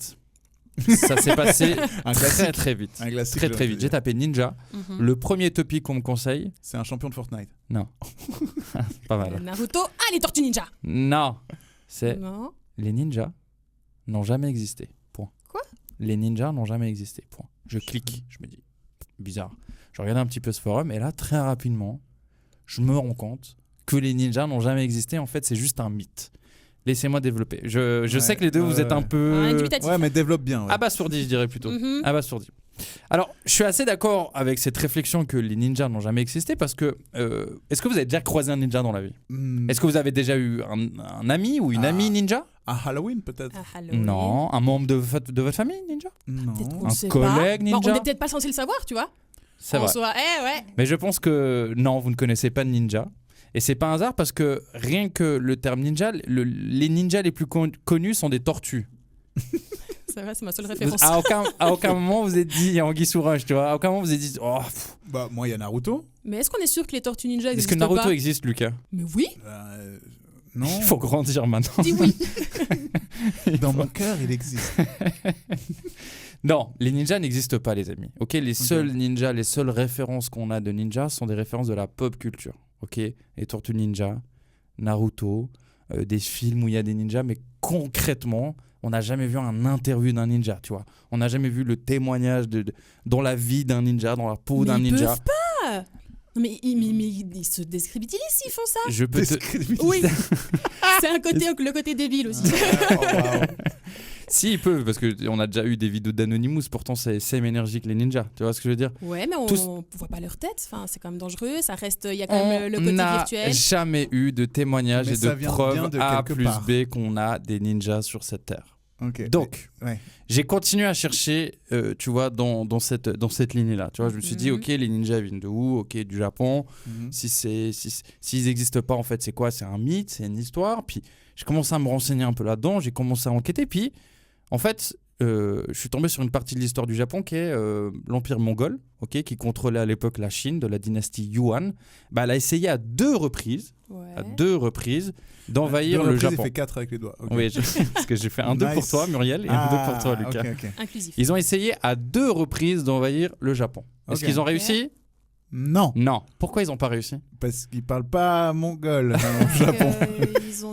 Speaker 2: Ça s'est passé
Speaker 1: Un
Speaker 2: très
Speaker 1: classique.
Speaker 2: très vite.
Speaker 1: Un classique,
Speaker 2: Très
Speaker 1: j'ai
Speaker 2: très
Speaker 1: envie
Speaker 2: vite.
Speaker 1: de
Speaker 2: J'ai
Speaker 1: dire.
Speaker 2: tapé ninja.
Speaker 3: Mhm.
Speaker 2: Le premier topic qu'on me conseille,
Speaker 1: C'est un champion de Fortnite.
Speaker 2: non. Pas mal.
Speaker 3: Naruto, les tortues ninja.
Speaker 2: Non. C'est
Speaker 3: Non.
Speaker 2: les ninjas n'ont jamais existé. Point.
Speaker 3: Quoi ?
Speaker 2: Les ninjas n'ont jamais existé. Point. Je clique. Je me dis, bizarre. Je regardais un petit peu ce forum et là, très rapidement, je me rends compte que les ninjas n'ont jamais existé. En fait, c'est juste un mythe. Laissez-moi développer. Je
Speaker 1: Ouais,
Speaker 2: sais que les deux, vous
Speaker 1: ouais,
Speaker 2: êtes un
Speaker 1: ouais.
Speaker 2: peu
Speaker 3: Dubitatif.
Speaker 1: Ouais, mais développe bien. Ouais.
Speaker 2: abasourdis, je dirais plutôt.
Speaker 3: Mhm.
Speaker 2: Abasourdi. Alors, je suis assez d'accord avec cette réflexion que les ninjas n'ont jamais existé parce que est-ce que vous avez déjà croisé un ninja dans la vie ?
Speaker 1: Hmm.
Speaker 2: Est-ce que vous avez déjà eu un ami ou une
Speaker 1: Ah.
Speaker 2: amie ninja ?
Speaker 1: À Halloween, peut-être.
Speaker 3: À Halloween.
Speaker 2: Non, un membre de votre famille, ninja?
Speaker 1: Non.
Speaker 3: Peut-être qu'on
Speaker 2: Un
Speaker 3: le sait
Speaker 2: collègue
Speaker 3: pas.
Speaker 2: ninja?
Speaker 3: Bon, on n'est peut-être pas censé le savoir, tu vois.
Speaker 2: C'est
Speaker 3: En
Speaker 2: vrai.
Speaker 3: soi, ouais.
Speaker 2: Mais je pense que non, vous ne connaissez pas de ninja. Et c'est pas un hasard parce que rien que le terme ninja, les ninjas les plus connus sont des tortues.
Speaker 3: C'est vrai, c'est ma seule référence.
Speaker 2: À aucun moment vous êtes dit Anguille sous roche, tu vois. À aucun moment vous êtes dit oh.
Speaker 1: Bah, moi, il y a Naruto.
Speaker 3: Mais est-ce qu'on est sûr que les tortues ninja
Speaker 2: Est-ce
Speaker 3: existent
Speaker 2: que Naruto
Speaker 3: pas
Speaker 2: existe, Lucas?
Speaker 3: Mais oui,
Speaker 1: Non.
Speaker 2: Il faut grandir maintenant.
Speaker 3: dis oui.
Speaker 1: Dans mon cœur, il existe.
Speaker 2: Non, les ninjas n'existent pas, les amis. Ok, les seuls ninjas, les seules références qu'on a de ninjas sont des références de la pop culture. Ok, les Tortues Ninja, Naruto, des films où il y a des ninjas, mais concrètement, on n'a jamais vu un interview d'un ninja, tu vois. On n'a jamais vu le témoignage dans la vie d'un ninja, dans la peau d'un
Speaker 3: Ils
Speaker 2: ninja.
Speaker 3: peuvent pas. Non, mais ils se discrédibilisent s'ils font ça.
Speaker 2: Je peux te...
Speaker 3: Oui. C'est le côté débile aussi.
Speaker 1: Oh, wow.
Speaker 2: Si, ils peuvent, parce qu'on a déjà eu des vidéos d'Anonymous, pourtant c'est same énergie que les ninjas, tu vois ce que je veux dire?
Speaker 3: Ouais, mais on
Speaker 2: Tous-
Speaker 3: voit pas leur tête. Enfin, c'est quand même dangereux. Ça reste. Il y a quand même le
Speaker 2: On
Speaker 3: côté
Speaker 2: n'a
Speaker 3: virtuel.
Speaker 2: jamais eu de témoignages
Speaker 1: Mais
Speaker 2: et
Speaker 1: ça
Speaker 2: de
Speaker 1: vient bien
Speaker 2: preuves
Speaker 1: de
Speaker 2: A
Speaker 1: quelque
Speaker 2: plus
Speaker 1: part.
Speaker 2: B qu'on a des ninjas sur cette terre.
Speaker 1: Ok.
Speaker 2: Donc,
Speaker 1: Ouais.
Speaker 2: j'ai continué à chercher, tu vois, dans cette lignée-là. Tu vois, je me suis dit,
Speaker 3: Mhm.
Speaker 2: ok, les ninjas viennent de où? Ok, du Japon.
Speaker 1: Mhm.
Speaker 2: S'ils n'existent pas, en fait, c'est quoi? C'est un mythe, c'est une histoire. Puis, j'ai commencé à me renseigner un peu là-dedans. J'ai commencé à enquêter. Puis, en fait, je suis tombé sur une partie de l'histoire du Japon qui est l'Empire mongol, ok, qui contrôlait à l'époque la Chine de la dynastie Yuan. Bah, elle a essayé à deux reprises d'envahir le Japon.
Speaker 1: Il fait 4 avec les doigts. Ok.
Speaker 2: Oui, parce que j'ai fait un 2 pour
Speaker 1: Nice.
Speaker 2: toi, Muriel, et un 2 pour toi, Lucas.
Speaker 1: Ok.
Speaker 3: Inclusif.
Speaker 2: Ils ont essayé à 2 reprises d'envahir le Japon. Est-ce
Speaker 1: Ok.
Speaker 2: qu'ils ont réussi?
Speaker 1: Non,
Speaker 2: Non. Pourquoi ils n'ont pas réussi?
Speaker 1: parce qu'ils parlent pas mongol au Japon.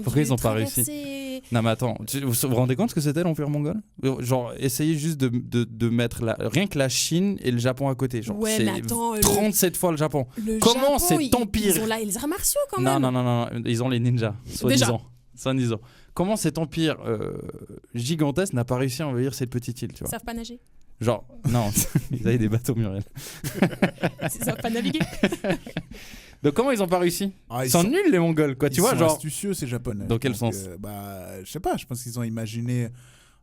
Speaker 2: Pourquoi ils ont pas réussi? Non, mais attends, vous vous rendez compte ce que c'était l'Empire mongol? Genre, essayez juste de mettre rien que la Chine et le Japon à côté. Genre,
Speaker 3: Ouais,
Speaker 2: c'est
Speaker 3: mais attends,
Speaker 2: 37 fois le Japon.
Speaker 3: le
Speaker 2: Comment
Speaker 3: Japon,
Speaker 2: cet empire-
Speaker 3: Ils ont là les arts martiaux quand
Speaker 2: Non,
Speaker 3: même.
Speaker 2: non, ils ont les ninjas, soi-disant. Comment cet empire gigantesque n'a pas réussi à envahir cette petite île, tu
Speaker 3: Ils
Speaker 2: vois?
Speaker 3: savent pas nager.
Speaker 2: Genre, non, ils avaient des bateaux, Muriel.
Speaker 3: Ils savent pas naviguer.
Speaker 2: Donc comment ils ont pas réussi?
Speaker 1: Ah,
Speaker 2: Ils sont nuls les Mongols, quoi, tu vois,
Speaker 1: sont
Speaker 2: genre.
Speaker 1: astucieux, ces Japonais.
Speaker 2: Dans quel
Speaker 1: Donc,
Speaker 2: sens?
Speaker 1: Bah, je sais pas. Je pense qu'ils ont imaginé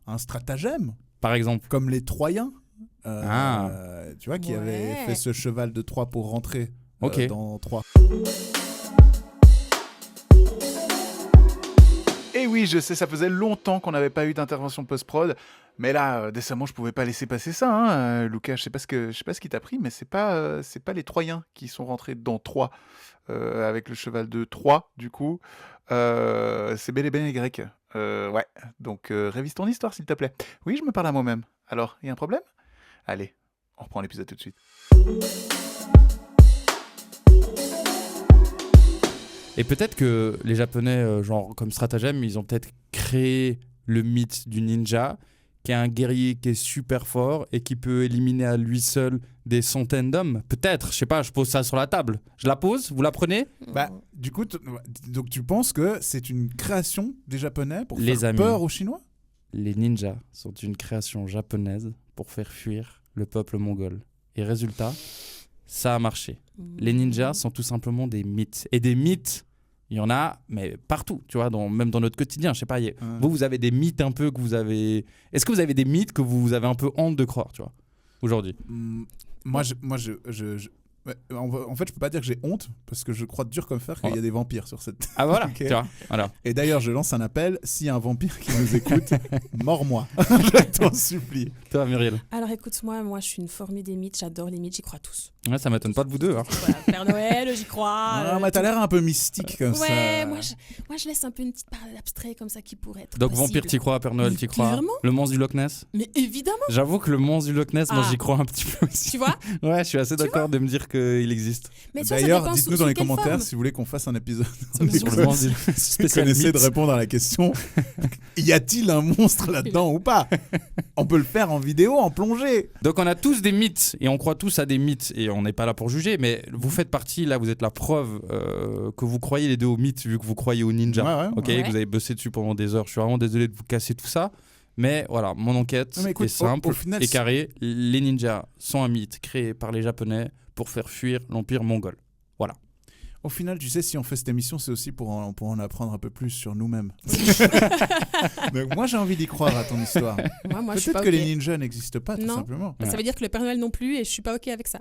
Speaker 1: un stratagème,
Speaker 2: Par exemple.
Speaker 1: comme les Troyens.
Speaker 2: Ah.
Speaker 1: Tu vois, qui
Speaker 3: Ouais.
Speaker 1: avaient fait ce cheval de Troie pour rentrer
Speaker 2: Ok.
Speaker 1: dans Troie. Et oui, je sais, ça faisait longtemps qu'on n'avait pas eu d'intervention post-prod, mais là, décemment, je pouvais pas laisser passer ça, hein, Lucas. Je sais pas ce qui t'a pris, mais c'est pas les Troyens qui sont rentrés dans Troie avec le cheval de Troie, du coup. C'est bel et bien les Grecs. Ouais, donc révise ton histoire, s'il te plaît. Oui, je me parle à moi-même. Alors, il y a un problème? Allez, on reprend l'épisode tout de suite.
Speaker 2: Et peut-être que les Japonais, genre comme stratagème, ils ont peut-être créé le mythe du ninja, qui est un guerrier qui est super fort et qui peut éliminer à lui seul des centaines d'hommes. Peut-être, je sais pas, je pose ça sur la table. Je la pose, vous la prenez?
Speaker 1: Bah, du coup, donc tu penses que c'est une création des Japonais pour
Speaker 2: Les
Speaker 1: faire
Speaker 2: amis.
Speaker 1: peur aux Chinois?
Speaker 2: Les ninjas sont une création japonaise pour faire fuir le peuple mongol. Et résultat, ça a marché. Les ninjas sont tout simplement des mythes. Et des mythes, il y en a, mais partout, tu vois, même dans notre quotidien. Je sais pas, vous avez des mythes un peu que vous avez... Est-ce que vous avez des mythes que vous avez un peu honte de croire, tu vois, aujourd'hui?
Speaker 1: Moi, ouais, en fait, je peux pas dire que j'ai honte parce que je crois dur comme fer qu'il y a des vampires sur cette.
Speaker 2: Ah voilà,
Speaker 1: Ok.
Speaker 2: tu vois, voilà.
Speaker 1: Et d'ailleurs, je lance un appel. S'il y a un vampire qui nous écoute, mords-moi. Je t'en supplie.
Speaker 2: Toi, Muriel?
Speaker 3: Alors écoute-moi, moi je suis une formée des mythes, j'adore les mythes, j'y crois tous.
Speaker 2: Ouais, ça m'étonne pas de vous deux. Hein.
Speaker 3: Voilà, Père Noël, j'y crois.
Speaker 1: Ah, mais t'as l'air un peu mystique comme ça.
Speaker 3: Ouais, moi je laisse un peu une petite part d'abstrait comme ça qui pourrait être
Speaker 2: Donc
Speaker 3: possible.
Speaker 2: vampire, t'y crois, Père Noël,
Speaker 3: Mais
Speaker 2: t'y crois?
Speaker 3: clairement.
Speaker 2: Le monstre du Loch Ness?
Speaker 3: Mais évidemment,
Speaker 2: J'avoue que le monstre du Loch Ness, moi
Speaker 3: Ah.
Speaker 2: j'y crois un petit peu aussi.
Speaker 3: tu vois.
Speaker 2: Ouais, je suis assez d'accord de me dire qu'il existe.
Speaker 3: Mais tu vois, ça
Speaker 1: D'ailleurs,
Speaker 3: dépend
Speaker 1: dites-nous
Speaker 3: sous
Speaker 1: dans les
Speaker 3: quelle
Speaker 1: commentaires
Speaker 3: forme.
Speaker 1: si vous voulez qu'on fasse un épisode
Speaker 2: Sur le monstre du Loch Ness,
Speaker 1: Vous
Speaker 2: spécial
Speaker 1: connaissez de
Speaker 2: mythe.
Speaker 1: répondre à la question y a-t-il un monstre là-dedans ou pas? On peut le faire en vidéo, en plongée.
Speaker 2: Donc on a tous des mythes et on croit tous à des mythes et on n'est pas là pour juger, mais vous faites partie, là vous êtes la preuve que vous croyez les deux aux mythes vu que vous croyez aux ninjas.
Speaker 1: Ouais,
Speaker 2: Ok,
Speaker 3: ouais.
Speaker 2: que vous avez bossé dessus pendant des heures. Je suis vraiment désolé de vous casser tout ça. Mais voilà, mon enquête
Speaker 1: Non, mais écoute,
Speaker 2: est simple
Speaker 1: au final,
Speaker 2: et carrée. Les ninjas sont un mythe créé par les Japonais pour faire fuir l'Empire mongol.
Speaker 1: Au final, tu sais, si on fait cette émission, c'est aussi pour en apprendre un peu plus sur nous-mêmes. Donc moi, j'ai envie d'y croire à ton histoire.
Speaker 3: Moi, je suis
Speaker 1: Peut-être
Speaker 3: pas
Speaker 1: que
Speaker 3: OK.
Speaker 1: les ninjas n'existent pas, tout
Speaker 3: Non.
Speaker 1: simplement.
Speaker 3: Ça veut dire que le Père Noël non plus, et je suis pas OK avec ça.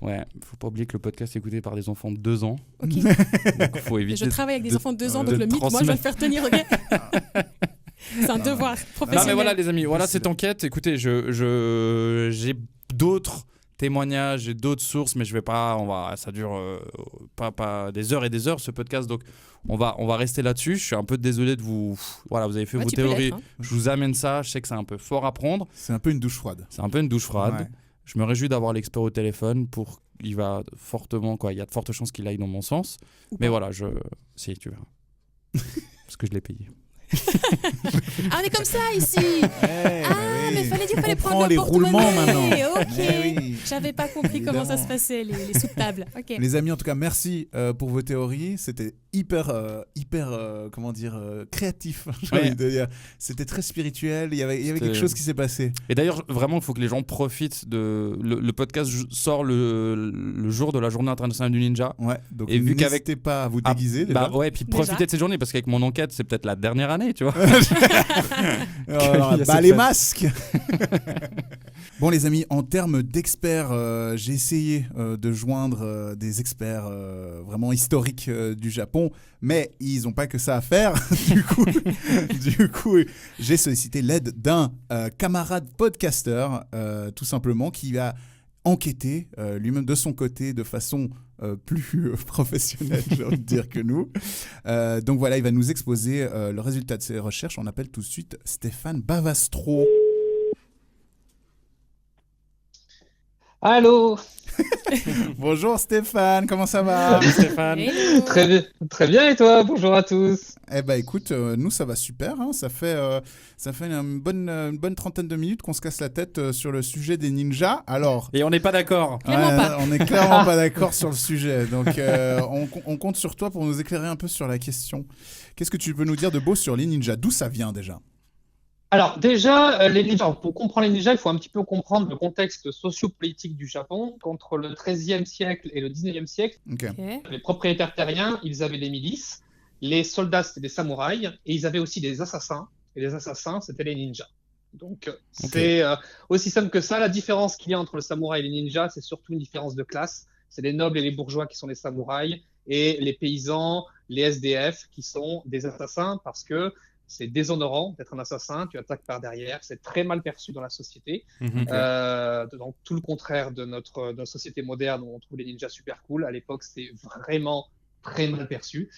Speaker 2: Ouais, faut pas oublier que le podcast est écouté par des enfants de 2 ans.
Speaker 3: OK.
Speaker 2: Donc faut
Speaker 3: Et
Speaker 2: éviter.
Speaker 3: je travaille avec des enfants de 2 ans,
Speaker 2: de
Speaker 3: donc le mythe, moi, je vais le
Speaker 2: transmettre.
Speaker 3: faire tenir, OK. C'est un devoir
Speaker 2: Non
Speaker 3: professionnel.
Speaker 2: mais voilà les amis, voilà
Speaker 1: C'est-
Speaker 2: cette enquête. Écoutez, j'ai d'autres témoignages, j'ai d'autres sources, mais je vais pas, ça dure pas des heures et des heures ce podcast, donc on va rester là-dessus. Je suis un peu désolé de vous, voilà, vous avez fait
Speaker 3: Ouais,
Speaker 2: vos
Speaker 3: tu peux
Speaker 2: théories.
Speaker 3: l'être, hein.
Speaker 2: Je vous amène ça. Je sais que c'est un peu fort à prendre.
Speaker 1: C'est un peu une douche froide.
Speaker 2: C'est un peu une douche froide.
Speaker 1: Ouais.
Speaker 2: Je me réjouis d'avoir l'expert au téléphone il va fortement il y a de fortes chances qu'il aille dans mon sens.
Speaker 3: Ou
Speaker 2: Mais
Speaker 3: pas.
Speaker 2: voilà, si tu verras. Parce que je l'ai payé.
Speaker 3: Ah, on est comme ça ici. Mais fallait dire, fallait
Speaker 1: On
Speaker 3: prendre
Speaker 1: prend
Speaker 3: le
Speaker 1: les roulements
Speaker 3: porte-monnaie.
Speaker 1: maintenant.
Speaker 3: OK.
Speaker 1: Eh oui.
Speaker 3: J'avais pas compris comment ça se
Speaker 1: Évidemment.
Speaker 3: passait, les sous de table. OK.
Speaker 1: Les amis, en tout cas, merci pour vos théories. C'était hyper créatif, j'ai
Speaker 2: Ouais.
Speaker 1: envie de dire. C'était très spirituel. Il y avait
Speaker 2: C'était-
Speaker 1: quelque chose qui s'est passé.
Speaker 2: Et d'ailleurs, vraiment, il faut que les gens profitent de. Le podcast sort le jour de la journée internationale du ninja.
Speaker 1: Ouais. Donc,
Speaker 2: Et vu
Speaker 1: n'hésitez pas à vous déguiser.
Speaker 2: Bah
Speaker 1: déjà.
Speaker 2: ouais, puis
Speaker 3: Déjà.
Speaker 2: profitez de cette journée parce qu'avec mon enquête, c'est peut-être la dernière année, tu vois.
Speaker 1: Alors,
Speaker 2: Il y a
Speaker 1: bah,
Speaker 2: cette
Speaker 1: les
Speaker 2: fête.
Speaker 1: masques. Bon les amis, en termes d'experts, j'ai essayé de joindre des experts vraiment historiques du Japon, mais ils n'ont pas que ça à faire. du coup, j'ai sollicité l'aide d'un camarade podcasteur, tout simplement, qui a enquêté lui-même de son côté de façon plus professionnelle, j'ai envie de dire, que nous. Donc voilà, il va nous exposer le résultat de ses recherches. On appelle tout de suite Stéphane Bavastro.
Speaker 4: Allô.
Speaker 1: Bonjour Stéphane, comment ça va?
Speaker 2: Stéphane.
Speaker 3: Hello.
Speaker 4: Très bien et toi? Bonjour à tous.
Speaker 1: Eh ben écoute, nous ça va super, hein. Ça fait une bonne trentaine de minutes qu'on se casse la tête sur le sujet des ninjas. Alors,
Speaker 2: Et on n'est pas d'accord.
Speaker 3: Clairement pas.
Speaker 1: on est clairement pas d'accord sur le sujet, donc on compte sur toi pour nous éclairer un peu sur la question. Qu'est-ce que tu peux nous dire de beau sur les ninjas? D'où ça vient déjà?
Speaker 4: Alors déjà, les ninjas, pour comprendre les ninjas, il faut un petit peu comprendre le contexte socio-politique du Japon. Entre le XIIIe siècle et le XIXe siècle,
Speaker 1: Ok.
Speaker 3: OK.
Speaker 4: les propriétaires terriens, ils avaient des milices. Les soldats, c'était des samouraïs. Et ils avaient aussi des assassins. Et les assassins, c'était les ninjas. Donc c'est aussi simple que ça. La différence qu'il y a entre le samouraï et les ninjas, c'est surtout une différence de classe. C'est les nobles et les bourgeois qui sont les samouraïs. Et les paysans, les SDF, qui sont des assassins parce que c'est déshonorant d'être un assassin, tu attaques par derrière, c'est très mal perçu dans la société. Donc tout le contraire de notre société moderne où on trouve les ninjas super cool. À l'époque, c'était vraiment très mal perçu.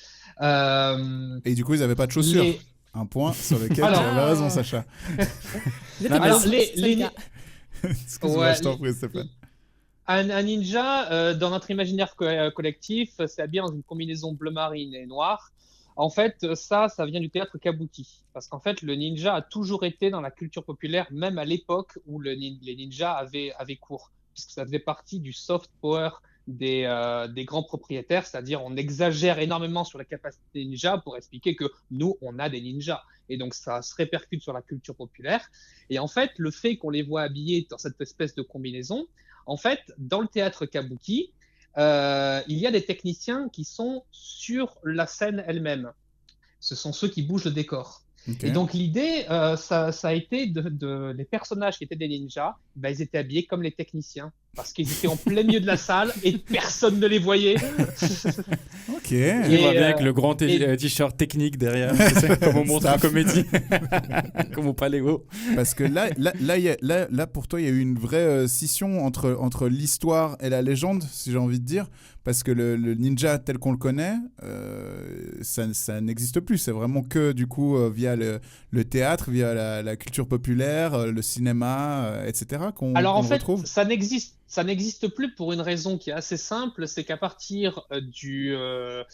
Speaker 1: Et du coup, ils n'avaient pas de chaussures.
Speaker 4: Les-
Speaker 1: Un point sur lequel
Speaker 4: Alors-
Speaker 1: tu avais raison, Sacha.
Speaker 4: Alors,
Speaker 3: C'est
Speaker 4: les-
Speaker 3: le cas.
Speaker 1: Excuse-moi,
Speaker 4: Ouais,
Speaker 1: je t'en prie, Stéphane.
Speaker 4: Un ninja, dans notre imaginaire collectif, c'est habillé dans une combinaison bleu marine et noire. En fait, ça vient du théâtre kabuki. Parce qu'en fait, le ninja a toujours été dans la culture populaire, même à l'époque où les ninjas avaient cours. Puisque ça faisait partie du soft power des grands propriétaires, c'est-à-dire on exagère énormément sur la capacité des ninjas pour expliquer que nous, on a des ninjas. Et donc, ça se répercute sur la culture populaire. Et en fait, le fait qu'on les voit habillés dans cette espèce de combinaison, en fait, dans le théâtre kabuki, il y a des techniciens qui sont sur la scène elle-même. Ce sont ceux qui bougent le décor.
Speaker 1: Ok.
Speaker 4: Et donc l'idée, ça a été les personnages qui étaient des ninjas, ben, ils étaient habillés comme les techniciens. Parce qu'ils étaient en plein milieu de la salle et personne ne les voyait.
Speaker 1: Ok.
Speaker 2: Je vois bien avec le grand
Speaker 4: et-
Speaker 2: t-shirt technique derrière, tu sais, comme on montre en
Speaker 1: Staff.
Speaker 2: comédie, comme au Paléo.
Speaker 1: Parce que là, pour toi, il y a eu une vraie scission entre l'histoire et la légende, si j'ai envie de dire. Parce que le ninja tel qu'on le connaît, ça n'existe plus. C'est vraiment que, du coup, via le théâtre, via la culture populaire, le cinéma, etc.
Speaker 4: Alors en
Speaker 1: qu'on
Speaker 4: fait,
Speaker 1: retrouve.
Speaker 4: ça n'existe plus pour une raison qui est assez simple, c'est qu'à partir de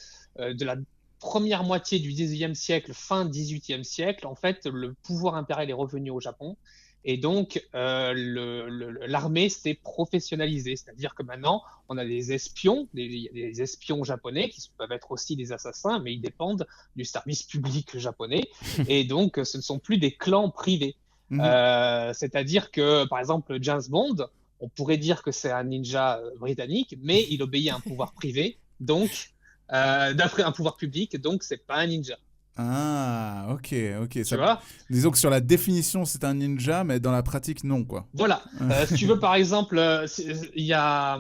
Speaker 4: la première moitié du XIXe siècle, fin XVIIIe siècle, en fait, le pouvoir impérial est revenu au Japon. Et donc, l'armée s'est professionnalisée. C'est-à-dire que maintenant, on a des espions, des espions japonais qui peuvent être aussi des assassins, mais ils dépendent du service public japonais. Et donc, ce ne sont plus des clans privés.
Speaker 1: Mhm.
Speaker 4: C'est-à-dire que, par exemple, James Bond, on pourrait dire que c'est un ninja britannique, mais il obéit à un pouvoir privé. Donc, d'après un pouvoir public, donc c'est pas un ninja.
Speaker 1: Ah, ok.
Speaker 4: Tu vois ?
Speaker 1: Disons que sur la définition, c'est un ninja, mais dans la pratique, non, quoi.
Speaker 4: Voilà. Si tu veux, par exemple, il y a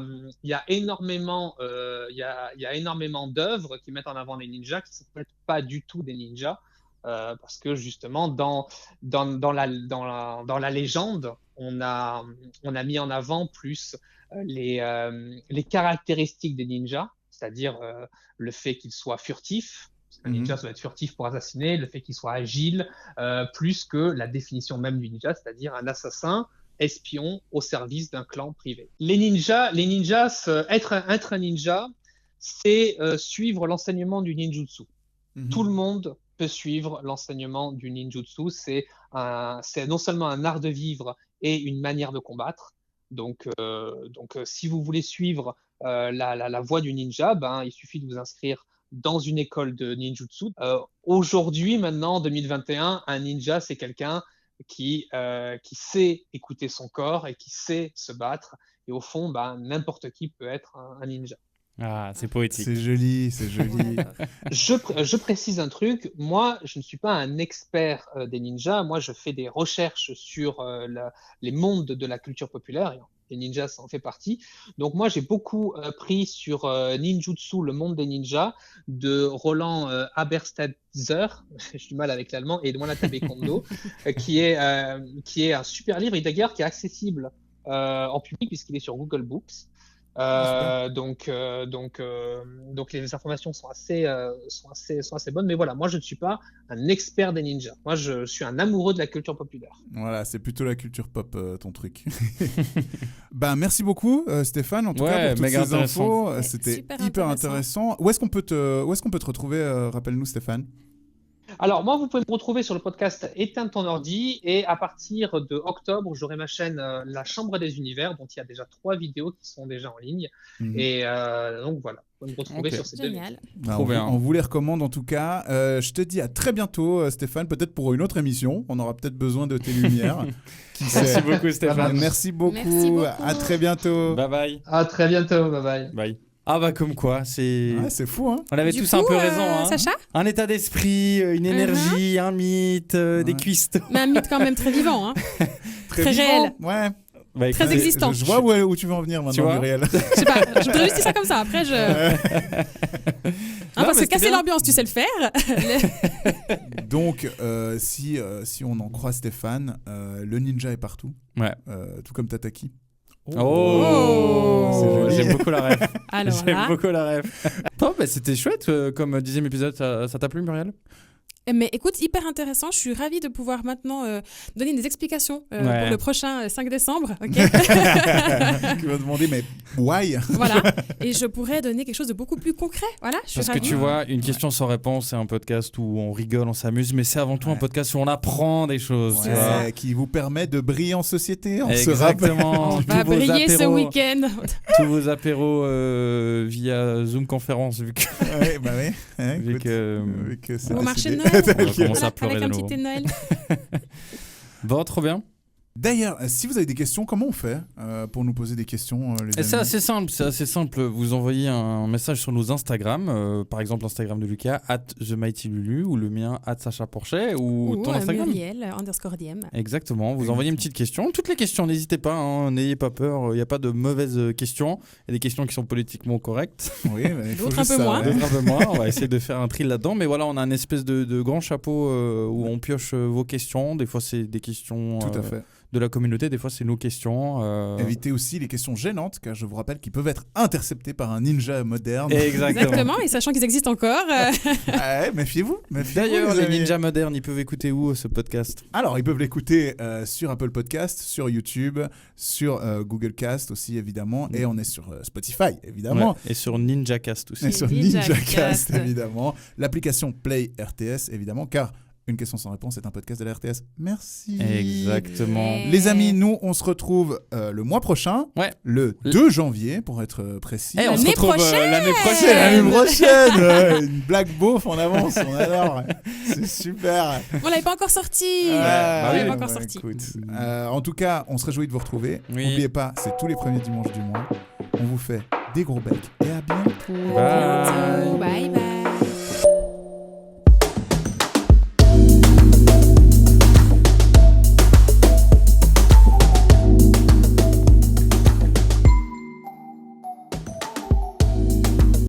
Speaker 4: énormément d'œuvres qui mettent en avant les ninjas qui ne sont pas du tout des ninjas, parce que justement, dans la légende, on a mis en avant plus les caractéristiques des ninjas, c'est-à-dire le fait qu'ils soient furtifs. Un ninja, ça doit être furtif pour assassiner, le fait qu'il soit agile, plus que la définition même du ninja, c'est-à-dire un assassin, espion au service d'un clan privé. Les ninjas, être un ninja, c'est suivre l'enseignement du ninjutsu. Tout le monde peut suivre l'enseignement du ninjutsu. C'est non seulement un art de vivre et une manière de combattre. Donc, si vous voulez suivre la voie du ninja, il suffit de vous inscrire dans une école de ninjutsu. Aujourd'hui, maintenant, en 2021, un ninja, c'est quelqu'un qui sait écouter son corps et qui sait se battre. Et au fond, n'importe qui peut être un ninja.
Speaker 2: Ah, c'est poétique.
Speaker 1: C'est joli.
Speaker 4: Je précise un truc. Moi, je ne suis pas un expert des ninjas. Moi, je fais des recherches sur les mondes de la culture populaire. Et les ninjas, ça en fait partie. Donc moi, j'ai beaucoup pris sur Ninjutsu, le monde des ninjas, de Roland Aberstadzer, j'ai du mal avec l'allemand, et de Wanatabe Kondo, qui est un super livre, et d'ailleurs qui est accessible en public puisqu'il est sur Google Books. Donc les informations sont assez bonnes, mais voilà, moi je ne suis pas un expert des ninjas. Moi je suis un amoureux de la culture populaire.
Speaker 1: Voilà, c'est plutôt la culture pop ton truc. Merci beaucoup Stéphane en tout cas pour toutes ces infos, c'était hyper intéressant. Où est-ce qu'on peut te retrouver, rappelle-nous Stéphane.
Speaker 4: Alors, moi, vous pouvez me retrouver sur le podcast Éteins ton ordi, et à partir de octobre, j'aurai ma chaîne La Chambre des Univers, dont il y a déjà 3 vidéos qui sont déjà en ligne. Et donc, voilà, vous pouvez me retrouver sur ces 2 vidéos.
Speaker 1: On vous les recommande en tout cas. Je te dis à très bientôt, Stéphane, peut-être pour une autre émission. On aura peut-être besoin de tes lumières.
Speaker 2: Merci beaucoup, Stéphane.
Speaker 1: Merci beaucoup. À très bientôt.
Speaker 2: Bye bye.
Speaker 4: À très bientôt. Bye bye.
Speaker 2: Bye. Ah comme quoi, c'est
Speaker 1: fou hein.
Speaker 2: On avait tous un peu raison hein.
Speaker 3: Sacha,
Speaker 2: un état d'esprit, une énergie, un mythe, des cuisses.
Speaker 3: Mais un mythe quand même très vivant hein. très réel.
Speaker 1: Ouais.
Speaker 3: Très existant.
Speaker 1: Je vois où tu veux en venir maintenant, Muriel.
Speaker 3: Je sais pas, je voudrais juste dire ça comme ça. Après, parce que casser l'ambiance, tu sais le faire.
Speaker 1: Donc, si on en croit Stéphane, le ninja est partout.
Speaker 2: Ouais.
Speaker 1: Tout comme Tataki.
Speaker 2: J'aime beaucoup la ref.
Speaker 3: J'aime
Speaker 2: beaucoup la ref. C'était chouette comme 10e épisode. Ça t'a plu, Muriel ?
Speaker 3: Mais écoute, hyper intéressant. Je suis ravie de pouvoir maintenant donner des explications pour le prochain 5 décembre. Okay.
Speaker 1: Tu vas demander, mais why ?
Speaker 3: Voilà. Et je pourrais donner quelque chose de beaucoup plus concret. Voilà, je suis
Speaker 2: Parce
Speaker 3: ravie.
Speaker 2: que tu vois, une question sans réponse, c'est un podcast où on rigole, on s'amuse, mais c'est avant tout un podcast où on apprend des choses. Tu vois.
Speaker 1: Qui vous permet de briller en société.
Speaker 2: Exactement.
Speaker 3: On va briller ce week-end.
Speaker 2: Tous vos apéros via Zoom conférence, vu que
Speaker 3: c'est au marché de Noël.
Speaker 2: On va commencer à pleurer
Speaker 3: avec
Speaker 2: de
Speaker 3: un
Speaker 2: nouveau.
Speaker 3: petit thé de Noël.
Speaker 2: Bon, trop bien.
Speaker 1: D'ailleurs, si vous avez des questions, comment on fait pour nous poser des questions les amis ?
Speaker 2: C'est assez simple. Vous envoyez un message sur nos Instagram, par exemple l'Instagram de Lucas, @TheMightyLulu, ou le mien, @SachaPorchet, ou ton Instagram.
Speaker 3: Muriel, _DM.
Speaker 2: Exactement, vous envoyez une petite question. Toutes les questions, n'hésitez pas, n'ayez pas peur, il n'y a pas de mauvaises questions. Il y a des questions qui sont politiquement correctes.
Speaker 1: Oui,
Speaker 3: d'autres un peu moins.
Speaker 2: D'autres un peu moins, on va essayer de faire un tri là-dedans. Mais voilà, on a un espèce de grand chapeau où on pioche vos questions. Des fois, c'est des questions...
Speaker 1: Tout à fait.
Speaker 2: De la communauté, des fois c'est nos questions.
Speaker 1: Évitez aussi les questions gênantes, car je vous rappelle qu'ils peuvent être interceptés par un ninja moderne.
Speaker 2: Exactement.
Speaker 3: Et sachant qu'ils existent encore.
Speaker 1: Méfiez-vous.
Speaker 2: D'ailleurs, les ninjas modernes, ils peuvent écouter où ce podcast ?
Speaker 1: Alors, ils peuvent l'écouter sur Apple Podcast, sur YouTube, sur Google Cast aussi, évidemment. Et on est sur Spotify, évidemment.
Speaker 2: Ouais, et sur NinjaCast aussi.
Speaker 1: Et sur NinjaCast, évidemment. L'application Play RTS, évidemment, car... Une question sans réponse est un podcast de la RTS. Merci.
Speaker 2: Exactement.
Speaker 1: Les amis, nous, on se retrouve le mois prochain, le 2 janvier, pour être précis.
Speaker 2: On se retrouve l'année
Speaker 1: prochaine. Une blague beauf en avance, on adore. C'est super.
Speaker 3: On l'avait pas encore sorti. En
Speaker 1: tout cas, on se réjouit de vous retrouver. N'oubliez pas, c'est tous les premiers dimanches du mois. On vous fait des gros becs et à bientôt.
Speaker 3: À bientôt. Bye bye.